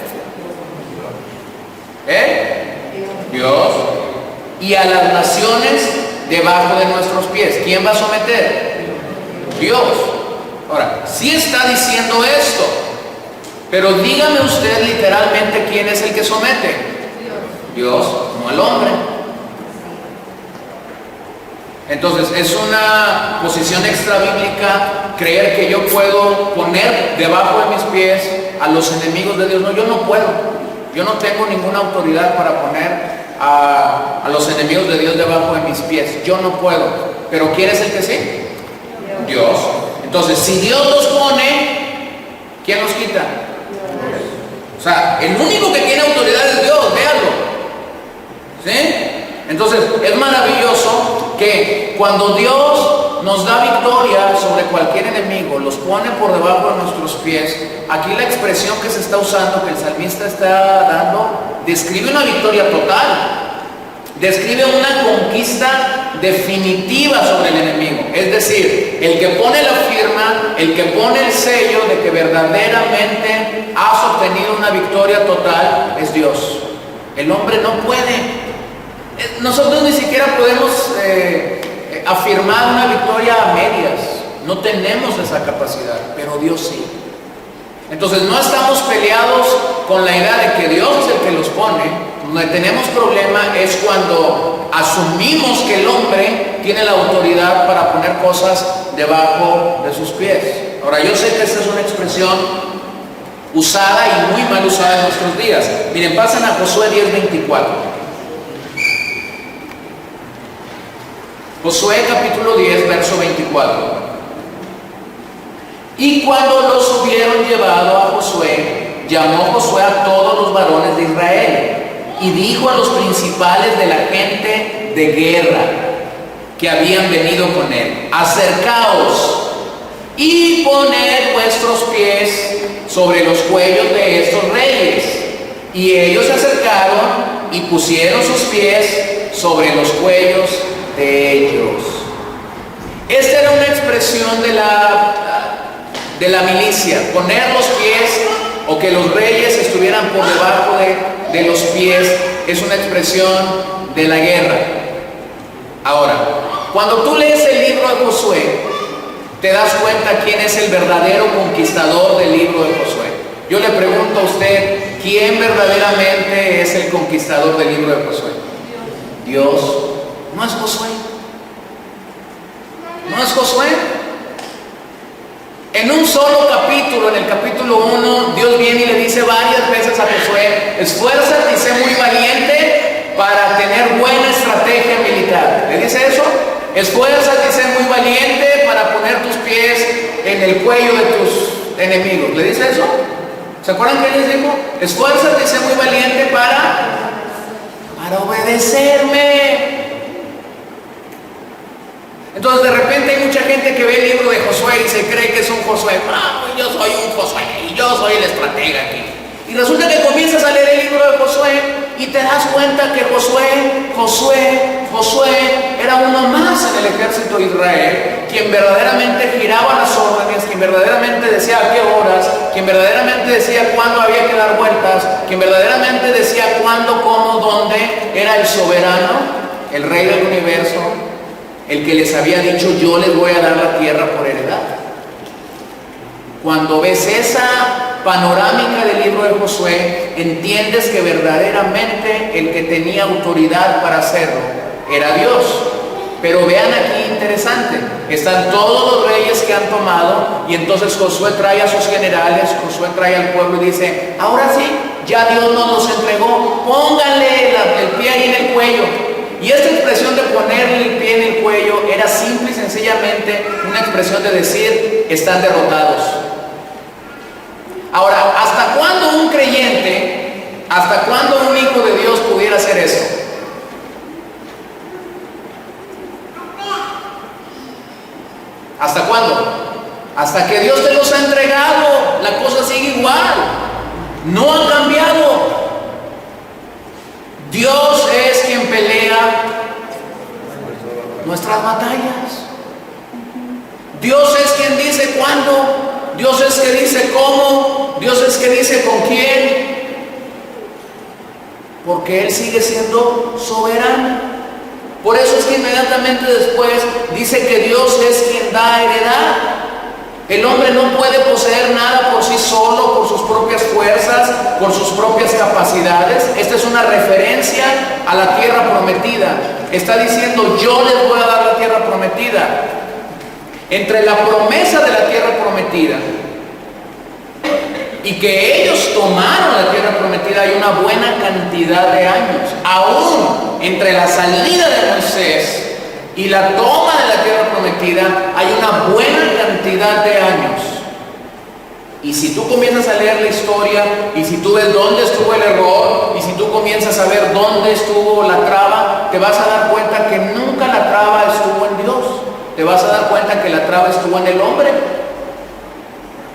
Dios. Y a las naciones debajo de nuestros pies. ¿Quién va a someter? Dios. Ahora, sí está diciendo esto, pero dígame usted literalmente quién es el que somete. Dios, no el hombre. Entonces, es una posición extrabíblica creer que yo puedo poner debajo de mis pies a los enemigos de Dios. No, yo no puedo. Yo no tengo ninguna autoridad para poner a los enemigos de Dios debajo de mis pies. Yo no puedo. ¿Pero quién es el que sí? Dios. Entonces, si Dios los pone, ¿quién los quita? O sea, el único que tiene autoridad es Dios, véanlo. ¿Sí? Entonces, es maravilloso que cuando Dios nos da victoria sobre cualquier enemigo, los pone por debajo de nuestros pies, aquí la expresión que se está usando, que el salmista está dando, describe una victoria total, describe una conquista definitiva sobre el enemigo. Es decir, el que pone la firma, el que pone el sello de que verdaderamente has obtenido una victoria total, es Dios. El hombre no puede. Nosotros ni siquiera podemos afirmar una victoria a medias. No tenemos esa capacidad, pero Dios sí. Entonces no estamos peleados con la idea de que Dios es el que los pone. Donde tenemos problema es cuando asumimos que el hombre tiene la autoridad para poner cosas debajo de sus pies. Ahora, yo sé que esta es una expresión usada y muy mal usada en nuestros días. Miren, pasen a Josué 10:24. Josué capítulo 10, verso 24. Y cuando los hubieron llevado a Josué, llamó Josué a todos los varones de Israel y dijo a los principales de la gente de guerra que habían venido con él: acercaos y poned vuestros pies sobre los cuellos de estos reyes. Y ellos se acercaron y pusieron sus pies sobre los cuellos de ellos. Esta era una expresión de la milicia, poner los pies o que los reyes estuvieran por debajo de los pies, es una expresión de la guerra. Ahora, cuando tú lees el libro de Josué, te das cuenta quién es el verdadero conquistador del libro de Josué. Yo le pregunto a usted, ¿quién verdaderamente es el conquistador del libro de Josué? Dios. No es Josué. No es Josué. En un solo capítulo, en el capítulo 1, Dios viene y le dice varias veces a Josué: esfuérzate y sé muy valiente para tener buena estrategia militar. ¿Le dice eso? Esfuérzate y sé muy valiente para poner tus pies en el cuello de tus enemigos. ¿Le dice eso? ¿Se acuerdan que les dijo? Esfuérzate y sé muy valiente para obedecerme. Entonces de repente hay mucha gente que ve el libro de Josué y se cree que es un Josué. Yo soy un Josué y yo soy el estratega aquí. Y resulta que comienzas a leer el libro de Josué y te das cuenta que Josué era uno más en el ejército de Israel, quien verdaderamente giraba las órdenes, quien verdaderamente decía a qué horas, quien verdaderamente decía cuándo había que dar vueltas, quien verdaderamente decía cuándo, cómo, dónde. Era el soberano, el rey del universo, el que les había dicho: yo les voy a dar la tierra por heredad. Cuando ves esa panorámica del libro de Josué, entiendes que verdaderamente el que tenía autoridad para hacerlo era Dios. Pero vean aquí interesante, están todos los reyes que han tomado y entonces Josué trae a sus generales, Josué trae al pueblo y dice, ahora sí, ya Dios nos los entregó, pónganle el pie ahí en el cuello. Y esta expresión de ponerle el pie en el cuello era simple y sencillamente una expresión de decir, están derrotados. Ahora, ¿hasta cuándo un creyente, hasta cuándo un hijo de Dios pudiera hacer eso? ¿Hasta cuándo? Hasta que Dios te los ha entregado. La cosa sigue igual. No ha cambiado. Dios es quien pelea nuestras batallas. Dios es quien dice cuándo. Dios es que dice cómo. Dios es que dice con quién. Porque Él sigue siendo soberano. Por eso es que inmediatamente después dice que Dios es quien da heredad. El hombre no puede poseer nada por sí solo, por sus propias fuerzas, por sus propias capacidades. Esta es una referencia a la tierra prometida. Está diciendo, yo les voy a dar la tierra prometida. Entre la promesa de la tierra prometida y que ellos tomaron la tierra prometida hay una buena cantidad de años. Aún entre la salida de Moisés y la toma de la tierra prometida hay una buena cantidad de años. Y si tú comienzas a leer la historia y si tú ves dónde estuvo el error y si tú comienzas a ver dónde estuvo la traba, te vas a dar cuenta que nunca la traba estuvo en Dios. Te vas a dar cuenta que la traba estuvo en el hombre.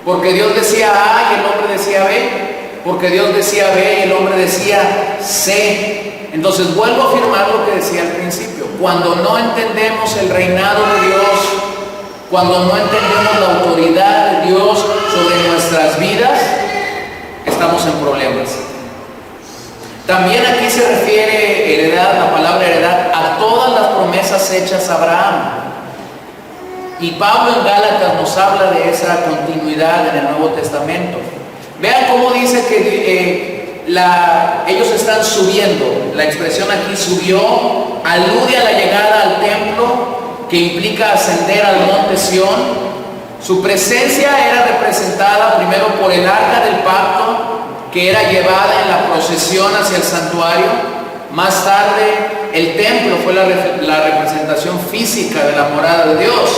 Porque Dios decía A y el hombre decía B. Porque Dios decía B y el hombre decía C. Entonces vuelvo a afirmar lo que decía al principio. Cuando no entendemos el reinado de Dios, cuando no entendemos la autoridad de Dios sobre nuestras vidas, estamos en problemas. También aquí se refiere heredad, la palabra heredad, a todas las promesas hechas a Abraham. Y Pablo en Gálatas nos habla de esa continuidad en el Nuevo Testamento. Vean cómo dice que ellos están subiendo. La expresión aquí subió alude a la llegada al templo, que implica ascender al monte Sión. Su presencia era representada primero por el arca del pacto, que era llevada en la procesión hacia el santuario. Más tarde el templo fue la representación física de la morada de Dios.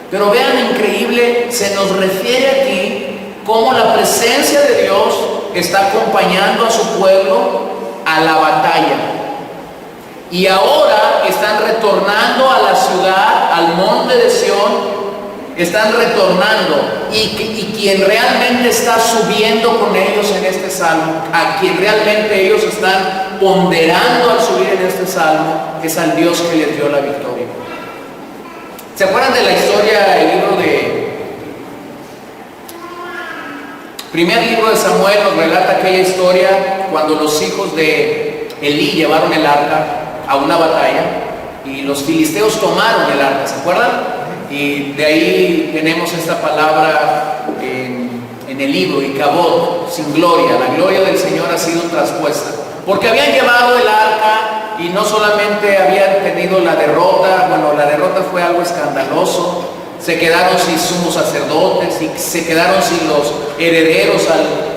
Pero vean, increíble, se nos refiere aquí cómo la presencia de Dios está acompañando a su pueblo a la batalla. Y ahora están retornando a la ciudad, al monte de Sión, están retornando. Y quien realmente está subiendo con ellos en este salmo, a quien realmente ellos están ponderando al subir en este salmo, es al Dios que les dio la victoria. ¿Se acuerdan de la historia, el libro primer libro de Samuel nos relata aquella historia cuando los hijos de Elí llevaron el arca a una batalla y los filisteos tomaron el arca, ¿se acuerdan? Y de ahí tenemos esta palabra en el libro, Icabod, sin gloria. La gloria del Señor ha sido traspuesta. Porque habían llevado el arca y no solamente habían tenido la derrota, bueno, la derrota fue algo escandaloso. Se quedaron sin sumos sacerdotes y se quedaron sin los herederos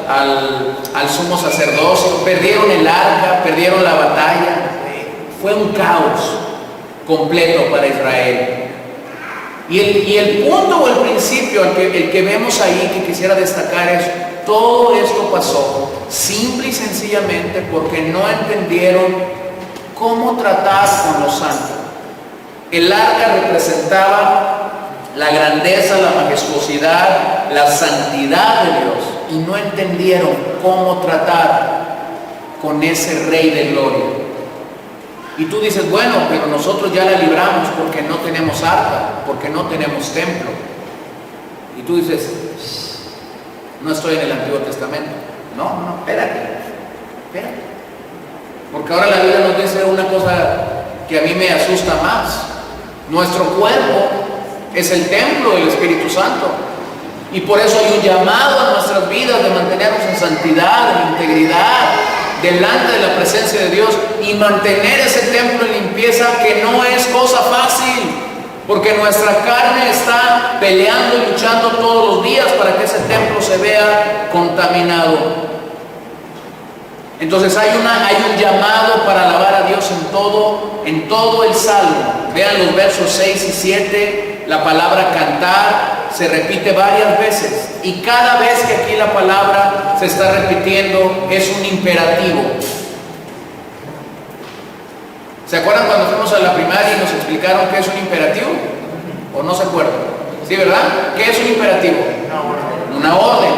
al sumo sacerdocio. Perdieron el arca, perdieron la batalla. Fue un caos completo para Israel. Y el punto o el principio, el que vemos ahí, que quisiera destacar es, todo esto pasó simple y sencillamente porque no entendieron cómo tratar con los santos. El arca representaba la grandeza, la majestuosidad, la santidad de Dios, y no entendieron cómo tratar con ese Rey de gloria. Y tú dices, bueno, pero nosotros ya la libramos porque no tenemos arca, porque no tenemos templo. Y tú dices, no estoy en el Antiguo Testamento. No, espérate. Porque ahora la Biblia nos dice una cosa que a mí me asusta más. Nuestro cuerpo es el templo del Espíritu Santo. Y por eso hay un llamado a nuestras vidas de mantenernos en santidad, en integridad, delante de la presencia de Dios y mantener ese templo en limpieza, que no es cosa fácil, porque nuestra carne está peleando y luchando todos los días para que ese templo se vea contaminado. Entonces hay un llamado para alabar a Dios en todo el Salmo. Vean los versos 6 y 7, la palabra cantar se repite varias veces, y cada vez que aquí la palabra se está repitiendo es un imperativo. ¿Se acuerdan cuando fuimos a la primaria y nos explicaron qué es un imperativo? ¿O no se acuerdan? ¿Sí, verdad? ¿Qué es un imperativo? Una orden.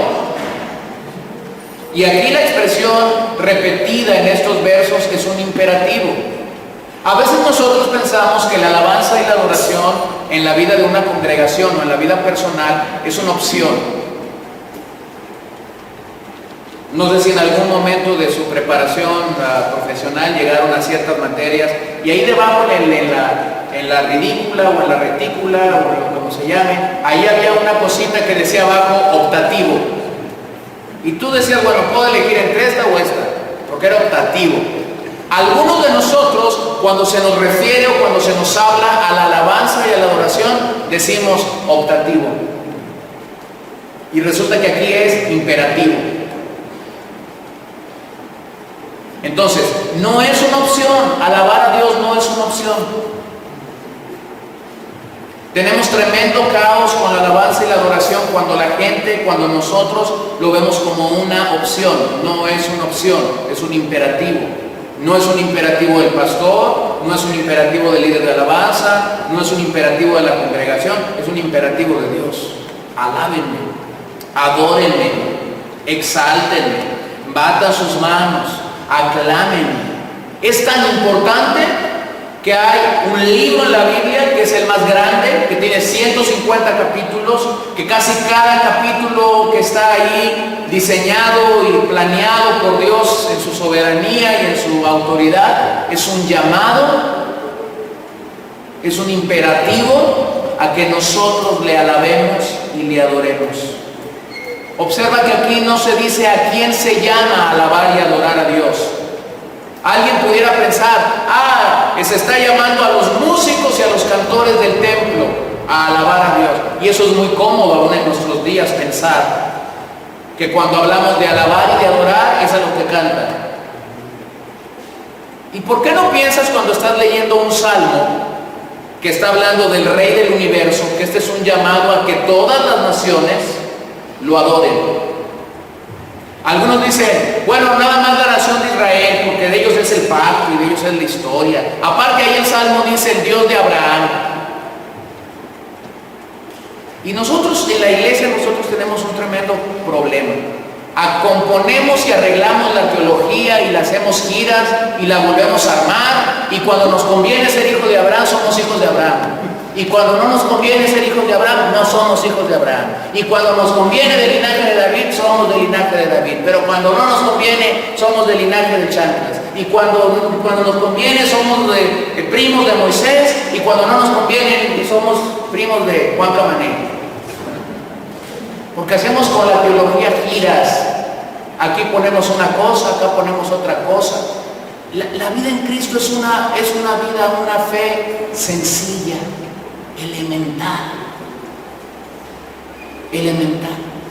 Y aquí la expresión repetida en estos versos es un imperativo. A veces nosotros pensamos que la alabanza y la adoración en la vida de una congregación o en la vida personal es una opción. No sé si en algún momento de su preparación profesional llegaron a ciertas materias y ahí debajo en la ridícula o en la retícula o como se llame, ahí había una cosita que decía abajo optativo. Y tú decías, bueno, puedo elegir entre esta o esta, porque era optativo. Algunos de nosotros, cuando se nos refiere o cuando se nos habla a la alabanza y a la adoración, decimos optativo. Y resulta que aquí es imperativo. Entonces, no es una opción, alabar a Dios no es una opción. Tenemos tremendo caos con la alabanza y la adoración cuando nosotros lo vemos como una opción. No es una opción, es un imperativo. No es un imperativo del pastor, no es un imperativo del líder de alabanza, no es un imperativo de la congregación, es un imperativo de Dios. Alábenme, adórenme, exáltenme, batan sus manos, aclámenme. Es tan importante que hay un libro en la Biblia que es el más grande, que tiene 150 capítulos, que casi cada capítulo que está ahí diseñado y planeado por Dios en su soberanía y en su autoridad es un llamado, es un imperativo a que nosotros le alabemos y le adoremos. Observa que aquí no se dice a quién se llama a alabar y adorar a Dios. Alguien pudiera pensar, se está llamando a los músicos y a los cantores del templo a alabar a Dios. Y eso es muy cómodo aún en nuestros días pensar que cuando hablamos de alabar y de adorar es a lo que cantan. ¿Y por qué no piensas cuando estás leyendo un salmo que está hablando del Rey del universo, que este es un llamado a que todas las naciones lo adoren? Algunos dicen, bueno, nada más la nación de Israel, porque de ellos es el pacto y de ellos es la historia. Aparte ahí el Salmo dice el Dios de Abraham. Y nosotros en la iglesia, tenemos un tremendo problema. Componemos y arreglamos la teología y la hacemos giras y la volvemos a armar, y cuando nos conviene ser hijos de Abraham, somos hijos de Abraham. Y cuando no nos conviene ser hijos de Abraham, no somos hijos de Abraham. Y cuando nos conviene del linaje de David, somos del linaje de David. Pero cuando no nos conviene, somos del linaje de chanclas. Y cuando nos conviene, somos de primos de Moisés. Y cuando no nos conviene, somos primos de Juan Camané. Porque hacemos con la teología giras. Aquí ponemos una cosa, acá ponemos otra cosa. La vida en Cristo es una vida, una fe sencilla, elemental,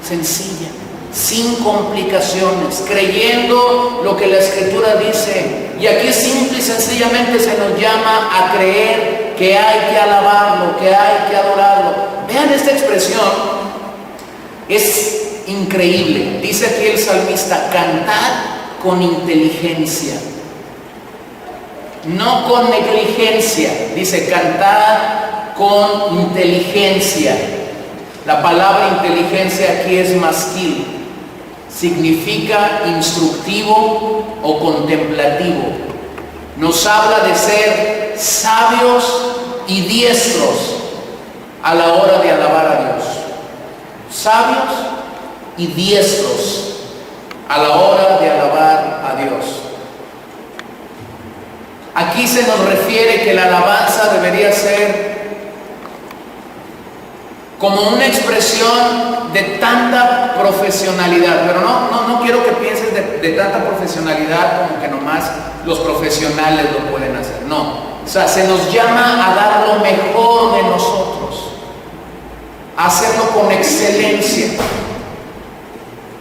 sencilla, sin complicaciones, creyendo lo que la Escritura dice. Y aquí simple y sencillamente se nos llama a creer que hay que alabarlo, que hay que adorarlo. Vean esta expresión, es increíble. Dice aquí el salmista, cantad con inteligencia, no con negligencia. Dice, cantad con inteligencia. La palabra inteligencia aquí es masquil, significa instructivo o contemplativo. Nos habla de ser sabios y diestros a la hora de alabar a Dios. Sabios y diestros a la hora de alabar a Dios. Aquí se nos refiere que la alabanza debería ser como una expresión de tanta profesionalidad, pero no quiero que pienses de tanta profesionalidad como que nomás los profesionales lo pueden hacer, no. O sea, se nos llama a dar lo mejor de nosotros, a hacerlo con excelencia.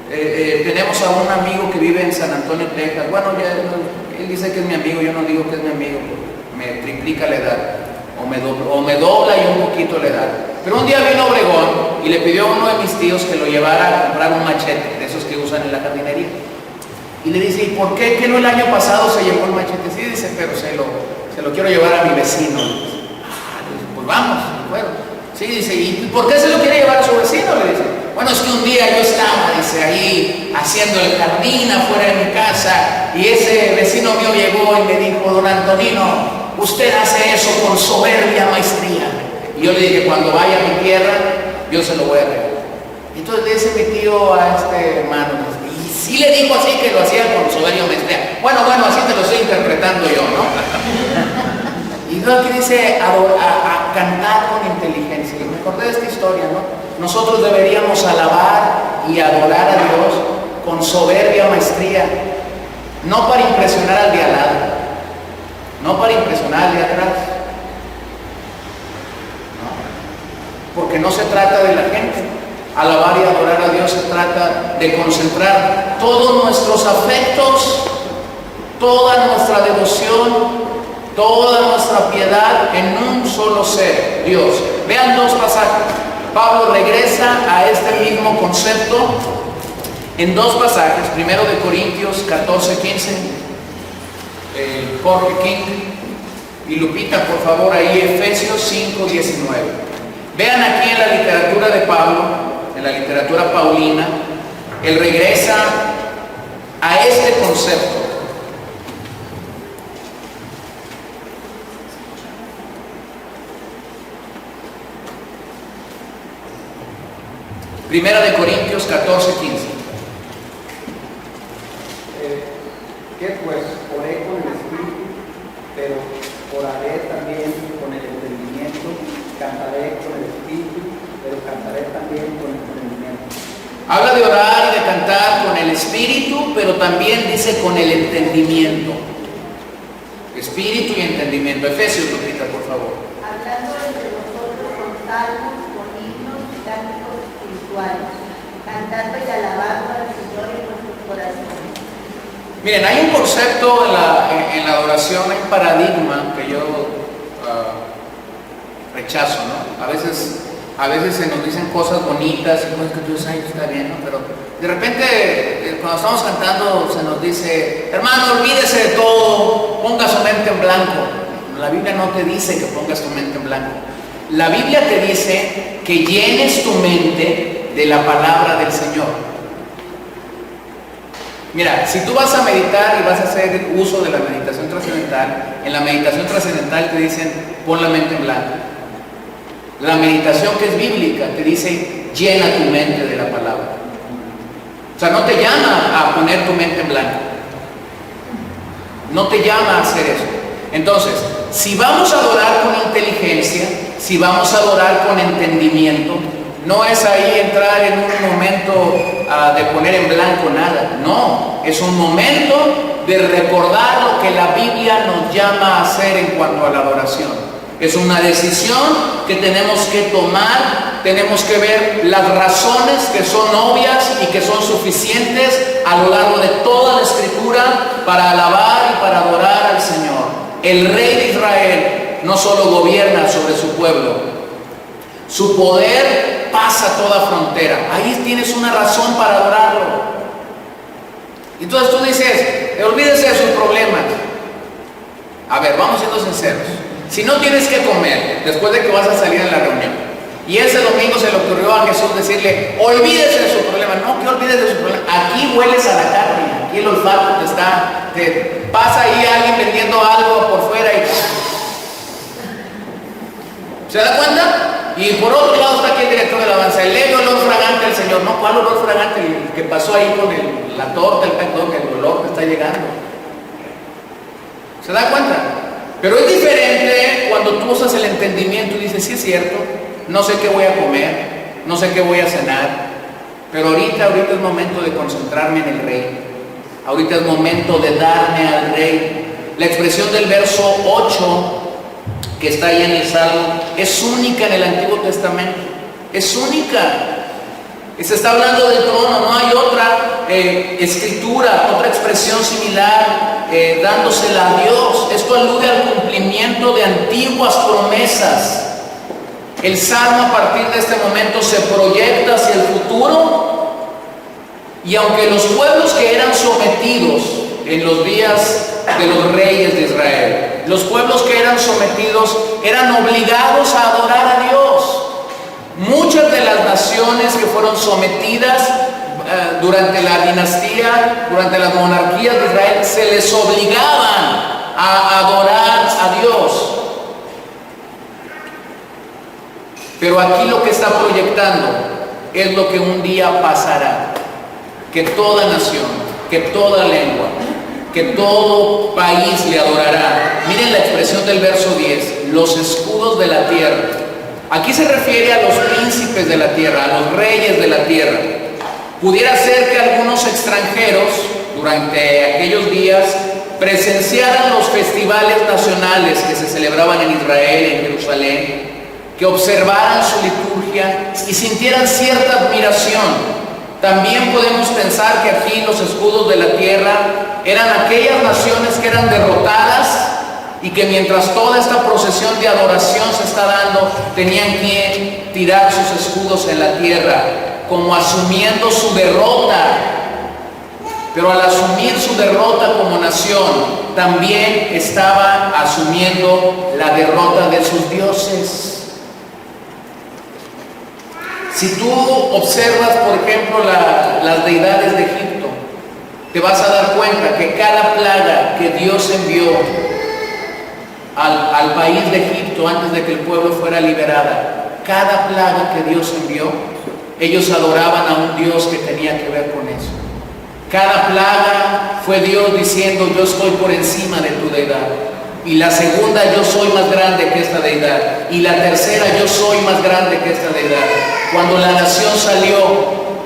Tenemos a un amigo que vive en San Antonio, Texas. Bueno, él dice que es mi amigo, yo no digo que es mi amigo, me triplica la edad, o me dobla y un poquito la edad. Pero un día vino a Obregón y le pidió a uno de mis tíos que lo llevara a comprar un machete, de esos que usan en la jardinería. Y le dice, ¿y por qué que no el año pasado se llevó el machete? Sí, dice, pero se lo quiero llevar a mi vecino. Pues vamos, bueno. Sí, dice, ¿y por qué se lo quiere llevar a su vecino? Le dice, bueno, es que un día yo estaba, dice, ahí haciendo el jardín afuera de mi casa y ese vecino mío llegó y me dijo, don Antonino, usted hace eso con soberbia maestría. Y yo le dije, cuando vaya a mi tierra, yo se lo voy a regalar. Entonces le dice mi tío a este hermano, y sí le dijo así que lo hacía con soberbia maestría. Bueno, así te lo estoy interpretando yo, ¿no? Y luego aquí dice a cantar con inteligencia. Y me acordé de esta historia, ¿no? Nosotros deberíamos alabar y adorar a Dios con soberbia maestría, no para impresionar al de al lado, no para impresionar al de atrás, ¿no? Porque no se trata de la gente. Alabar y adorar a Dios se trata de concentrar todos nuestros afectos, toda nuestra devoción, toda nuestra piedad en un solo ser, Dios. Vean dos pasajes. Pablo regresa a este mismo concepto en dos pasajes. Primero de Corintios 14:15. Jorge King y Lupita, por favor, ahí Efesios 5:19. Vean aquí en la literatura de Pablo, en la literatura paulina, él regresa a este concepto. Primera de Corintios 14:15. ¿Qué pues? Oré con el espíritu, pero oraré también con el entendimiento, cantaré con el espíritu, pero cantaré también con el entendimiento. Habla de orar y de cantar con el espíritu, pero también dice con el entendimiento. Espíritu y entendimiento. Efesios, Lupita, por favor. Hablando entre nosotros con salmos, con himnos y cánticos espirituales, cantando y alabando al Señor en nuestros corazones. Miren, hay un concepto en la adoración, hay un paradigma que yo rechazo, ¿no? A veces se nos dicen cosas bonitas y cosas que tú dices, ay, está bien, ¿no? Pero de repente, cuando estamos cantando, se nos dice, hermano, olvídese de todo, ponga su mente en blanco. La Biblia no te dice que pongas tu mente en blanco. La Biblia te dice que llenes tu mente de la palabra del Señor. Mira, si tú vas a meditar y vas a hacer uso de la meditación trascendental, en la meditación trascendental te dicen, pon la mente en blanco. La meditación que es bíblica te dice, llena tu mente de la palabra. O sea, no te llama a poner tu mente en blanco. No te llama a hacer eso. Entonces, si vamos a adorar con inteligencia, si vamos a adorar con entendimiento, no es ahí entrar en un momento de poner en blanco nada. No, es un momento de recordar lo que la Biblia nos llama a hacer en cuanto a la adoración. Es una decisión que tenemos que tomar, tenemos que ver las razones que son obvias y que son suficientes a lo largo de toda la Escritura para alabar y para adorar al Señor. El Rey de Israel no solo gobierna sobre su pueblo, su poder pasa toda frontera. Ahí tienes una razón para adorarlo. Entonces tú dices, olvídese de sus problemas. A ver, vamos siendo sinceros. Si no tienes que comer después de que vas a salir en la reunión y ese domingo se le ocurrió a Jesús decirle, olvídese de su problema. No, que olvides de su problema. Aquí hueles a la carne, aquí el olfato te pasa ahí alguien vendiendo algo por fuera y ¿se da cuenta? Y por otro lado está aquí el director de la alabanza, el olor fragante del Señor. No, ¿cuál olor fragante? El que pasó ahí con la torta, el perdón, el olor que está llegando. ¿Se da cuenta? Pero es diferente cuando tú usas el entendimiento y dices, sí es cierto, no sé qué voy a comer, no sé qué voy a cenar, pero ahorita es momento de concentrarme en el Rey. Ahorita es momento de darme al Rey. La expresión del verso 8 que está ahí en el Salmo es única en el Antiguo Testamento. Es única. Se está hablando del trono, no hay otra escritura, otra expresión similar dándosela a Dios. Esto alude al cumplimiento de antiguas promesas. El Salmo a partir de este momento se proyecta hacia el futuro, y aunque los pueblos que eran sometidos en los días de los reyes de Israel, los pueblos que eran sometidos eran obligados a adorar a Dios. Muchas de las naciones que fueron sometidas durante la dinastía, durante las monarquías de Israel, se les obligaban a adorar a Dios. Pero aquí lo que está proyectando es lo que un día pasará, que toda nación, que toda lengua, que todo país le adorará. Miren la expresión del verso 10, los escudos de la tierra. Aquí se refiere a los príncipes de la tierra, a los reyes de la tierra. Pudiera ser que algunos extranjeros durante aquellos días presenciaran los festivales nacionales que se celebraban en Israel, en Jerusalén, que observaran su liturgia y sintieran cierta admiración. También podemos pensar que aquí los escudos de la tierra eran aquellas naciones que eran derrotadas y que mientras toda esta procesión de adoración se está dando, tenían que tirar sus escudos en la tierra, como asumiendo su derrota. Pero al asumir su derrota como nación, también estaba asumiendo la derrota de sus dioses. Si tú observas, por ejemplo, las deidades de Egipto, te vas a dar cuenta que cada plaga que Dios envió al país de Egipto antes de que el pueblo fuera liberada, cada plaga que Dios envió, ellos adoraban a un Dios que tenía que ver con eso. Cada plaga fue Dios diciendo: yo estoy por encima de tu deidad. Y la segunda: yo soy más grande que esta deidad. Y la tercera: yo soy más grande que esta deidad. Cuando la nación salió,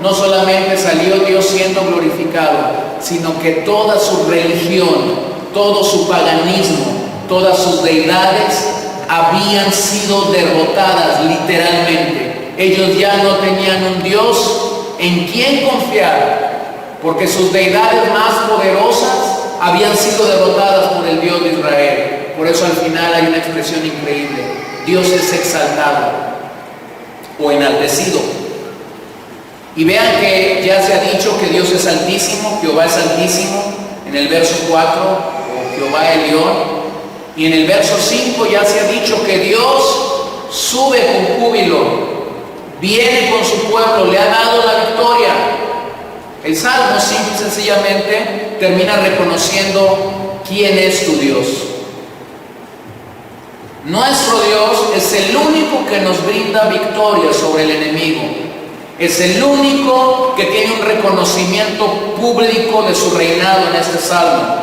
no solamente salió Dios siendo glorificado, sino que toda su religión, todo su paganismo, todas sus deidades habían sido derrotadas literalmente. Ellos ya no tenían un Dios en quien confiar, porque sus deidades más poderosas habían sido derrotadas por el Dios de Israel. Por eso al final hay una expresión increíble: Dios es exaltado o enaltecido. Y vean que ya se ha dicho que Dios es altísimo, Jehová es altísimo, en el verso 4, o Jehová Elión. Y en el verso 5 ya se ha dicho que Dios sube con júbilo, viene con su pueblo, le ha dado la victoria. El Salmo simple y sencillamente termina reconociendo quién es tu Dios. Nuestro Dios es el único que nos brinda victoria sobre el enemigo. Es el único que tiene un reconocimiento público de su reinado en este Salmo.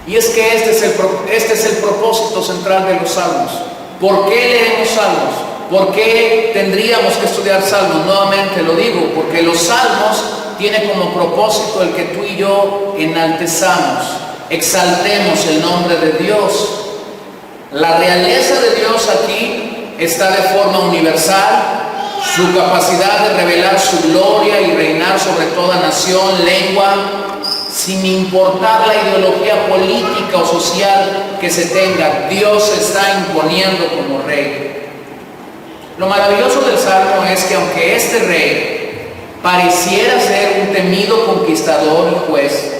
Y es que este es el propósito central de los Salmos. ¿Por qué leemos Salmos? ¿Por qué tendríamos que estudiar Salmos? Nuevamente lo digo, porque los Salmos tienen como propósito el que tú y yo enaltezamos, exaltemos el nombre de Dios. La realeza de Dios aquí está de forma universal, su capacidad de revelar su gloria y reinar sobre toda nación, lengua, sin importar la ideología política o social que se tenga. Dios se está imponiendo como rey. Lo maravilloso del Salmo es que aunque este rey pareciera ser un temido conquistador y juez,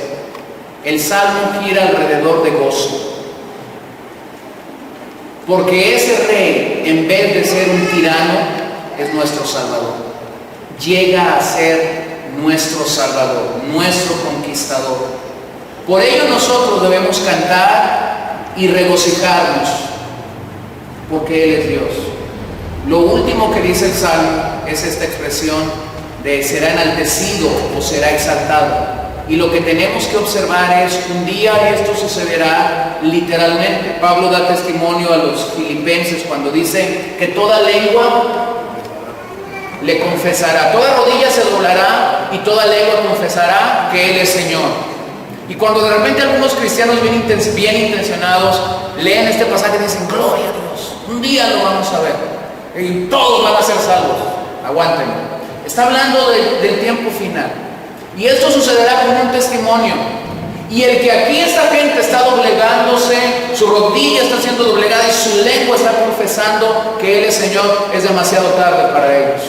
el Salmo gira alrededor de gozo. Porque ese rey, en vez de ser un tirano, es nuestro Salvador. Llega a ser nuestro Salvador, nuestro conquistador. Por ello nosotros debemos cantar y regocijarnos, porque Él es Dios. Lo último que dice el Salmo es esta expresión de será enaltecido o será exaltado. Y lo que tenemos que observar es: un día esto sucederá literalmente. Pablo da testimonio a los filipenses cuando dice que toda lengua le confesará, toda rodilla se doblará y toda lengua confesará que Él es Señor. Y cuando de repente algunos cristianos bien intencionados leen este pasaje y dicen, gloria a Dios, un día lo vamos a ver y todos van a ser salvos. Aguántenlo. Está hablando del tiempo final. Y esto sucederá con un testimonio. Y el que aquí esta gente está doblegándose, su rodilla está siendo doblegada y su lengua está confesando que Él es Señor, es demasiado tarde para ellos.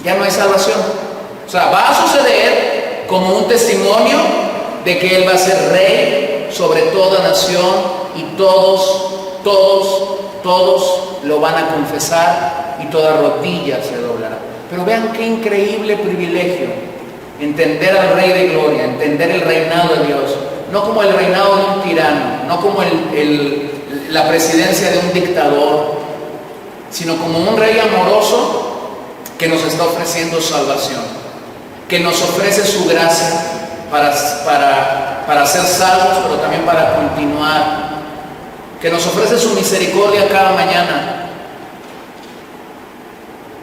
Ya no hay salvación. O sea, va a suceder como un testimonio de que Él va a ser rey sobre toda nación y todos lo van a confesar y toda rodilla se doblará. Pero vean qué increíble privilegio entender al Rey de Gloria, entender el reinado de Dios, no como el reinado de un tirano, no como la presidencia de un dictador, sino como un Rey amoroso que nos está ofreciendo salvación, que nos ofrece su gracia para ser salvos, pero también para continuar, que nos ofrece su misericordia cada mañana.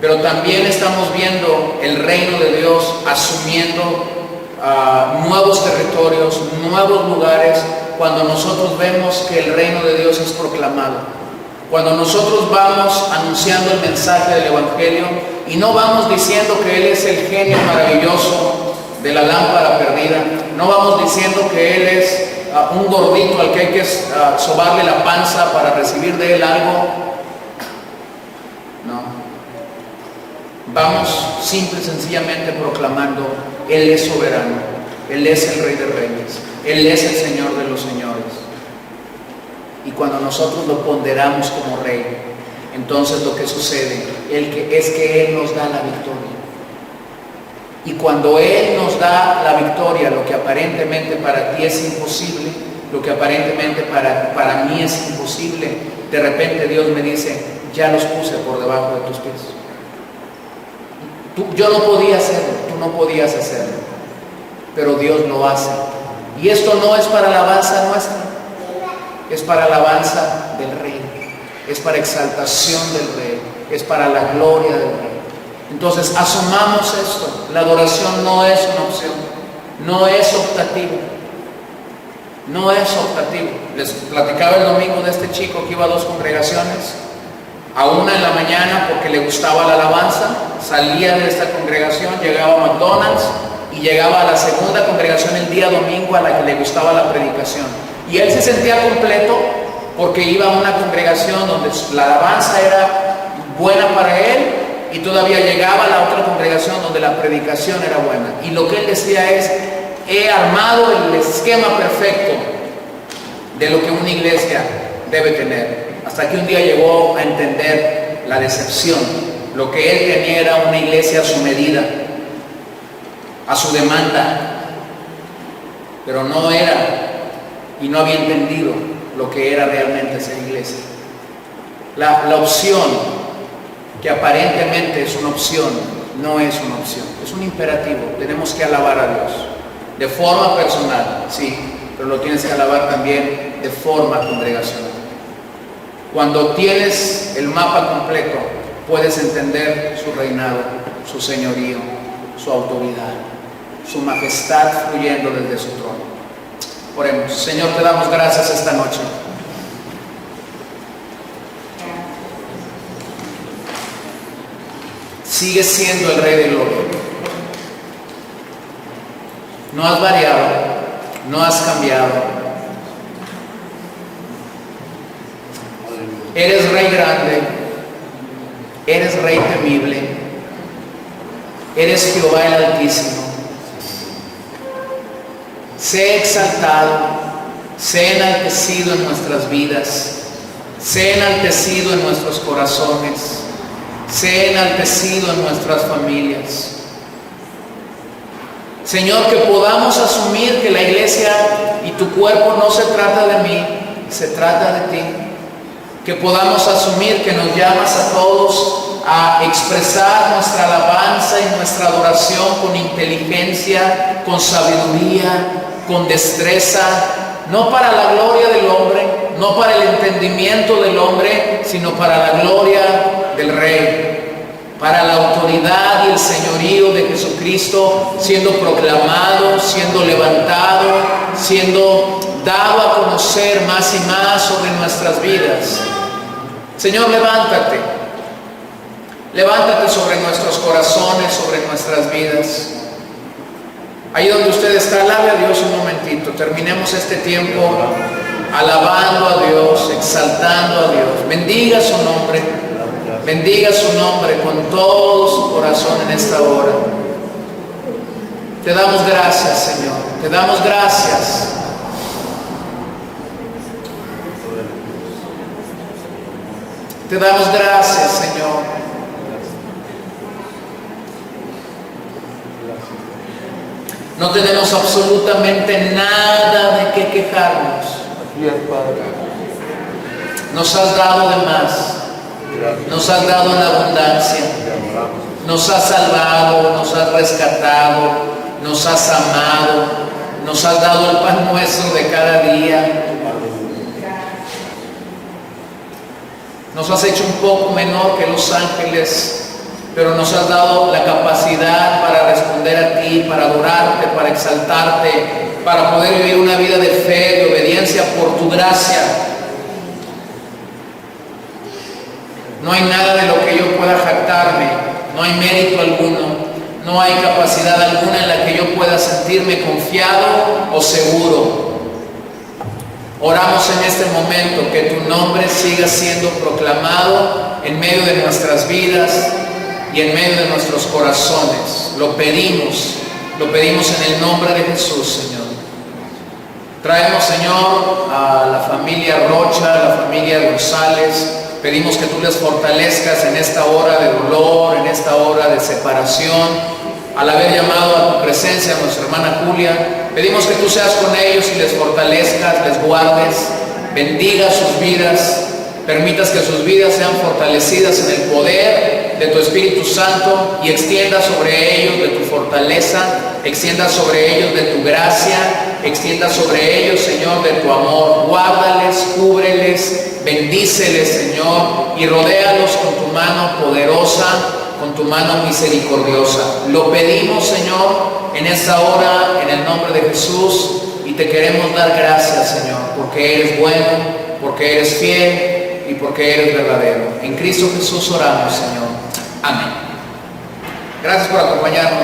Pero también estamos viendo el reino de Dios asumiendo nuevos territorios, nuevos lugares, cuando nosotros vemos que el reino de Dios es proclamado. Cuando nosotros vamos anunciando el mensaje del Evangelio y no vamos diciendo que Él es el genio maravilloso de la lámpara perdida, no vamos diciendo que Él es un gordito al que hay que sobarle la panza para recibir de Él algo. Vamos simple y sencillamente proclamando, Él es soberano, Él es el Rey de Reyes, Él es el Señor de los señores. Y cuando nosotros lo ponderamos como Rey, entonces lo que sucede es que Él nos da la victoria. Y cuando Él nos da la victoria, lo que aparentemente para ti es imposible, lo que aparentemente para mí es imposible, de repente Dios me dice, ya los puse por debajo de tus pies. Yo no podía hacerlo, tú no podías hacerlo, pero Dios lo hace. Y esto no es para alabanza nuestra, es para alabanza del Rey, es para exaltación del Rey, es para la gloria del Rey. Entonces asumamos esto, la adoración no es una opción, no es optativo, no es optativo. Les platicaba el domingo de este chico que iba a 2 congregaciones, a una en la mañana porque le gustaba la alabanza, salía de esta congregación, llegaba a McDonald's y llegaba a la segunda congregación el día domingo a la que le gustaba la predicación. Y él se sentía completo porque iba a una congregación donde la alabanza era buena para él y todavía llegaba a la otra congregación donde la predicación era buena. Y lo que él decía es, he armado el esquema perfecto de lo que una iglesia debe tener. Hasta que un día llegó a entender la decepción. Lo que él tenía era una iglesia a su medida, a su demanda, pero no era y no había entendido lo que era realmente esa iglesia. La opción, que aparentemente es una opción, no es una opción, es un imperativo. Tenemos que alabar a Dios de forma personal, sí, pero lo tienes que alabar también de forma congregacional. Cuando tienes el mapa completo, puedes entender su reinado, su señorío, su autoridad, su majestad fluyendo desde su trono. Oremos. Señor, te damos gracias esta noche. Sigues siendo el Rey de Gloria. No has variado, no has cambiado. Eres Rey grande, eres Rey temible, eres Jehová el Altísimo. Sé exaltado, sé enaltecido en nuestras vidas, sé enaltecido en nuestros corazones, sé enaltecido en nuestras familias. Señor, que podamos asumir que la iglesia y tu cuerpo no se trata de mí, se trata de ti. Que podamos asumir que nos llamas a todos a expresar nuestra alabanza y nuestra adoración con inteligencia, con sabiduría, con destreza, no para la gloria del hombre, no para el entendimiento del hombre, sino para la gloria del Rey, para la autoridad y el señorío de Jesucristo siendo proclamado, siendo levantado, siendo dado a conocer más y más sobre nuestras vidas. Señor, levántate. Levántate sobre nuestros corazones, sobre nuestras vidas. Ahí donde usted está, alabe a Dios un momentito. Terminemos este tiempo alabando a Dios, exaltando a Dios. Bendiga su nombre. Bendiga su nombre con todo su corazón en esta hora. Te damos gracias, Señor. Te damos gracias. Te damos gracias, Señor. No tenemos absolutamente nada de qué quejarnos. Nos has dado de más. Nos has dado en abundancia. Nos has salvado, nos has rescatado, nos has amado, nos has dado el pan nuestro de cada día. Nos has hecho un poco menor que los ángeles, pero nos has dado la capacidad para responder a ti, para adorarte, para exaltarte, para poder vivir una vida de fe, de obediencia por tu gracia. No hay nada de lo que yo pueda jactarme, no hay mérito alguno, no hay capacidad alguna en la que yo pueda sentirme confiado o seguro. Oramos en este momento que tu nombre siga siendo proclamado en medio de nuestras vidas y en medio de nuestros corazones. Lo pedimos en el nombre de Jesús, Señor. Traemos, Señor, a la familia Rocha, a la familia González. Pedimos que tú les fortalezcas en esta hora de dolor, en esta hora de separación. Al haber llamado a tu presencia a nuestra hermana Julia, pedimos que tú seas con ellos y les fortalezcas, les guardes, bendiga sus vidas, permitas que sus vidas sean fortalecidas en el poder de tu Espíritu Santo y extienda sobre ellos de tu fortaleza, extienda sobre ellos de tu gracia, extienda sobre ellos, Señor, de tu amor. Guárdales, cúbreles, bendíceles, Señor, y rodéalos con tu mano poderosa, con tu mano misericordiosa. Lo pedimos, Señor, en esta hora, en el nombre de Jesús, y te queremos dar gracias, Señor, porque eres bueno, porque eres fiel y porque eres verdadero. En Cristo Jesús oramos, Señor. Amén. Gracias por acompañarnos.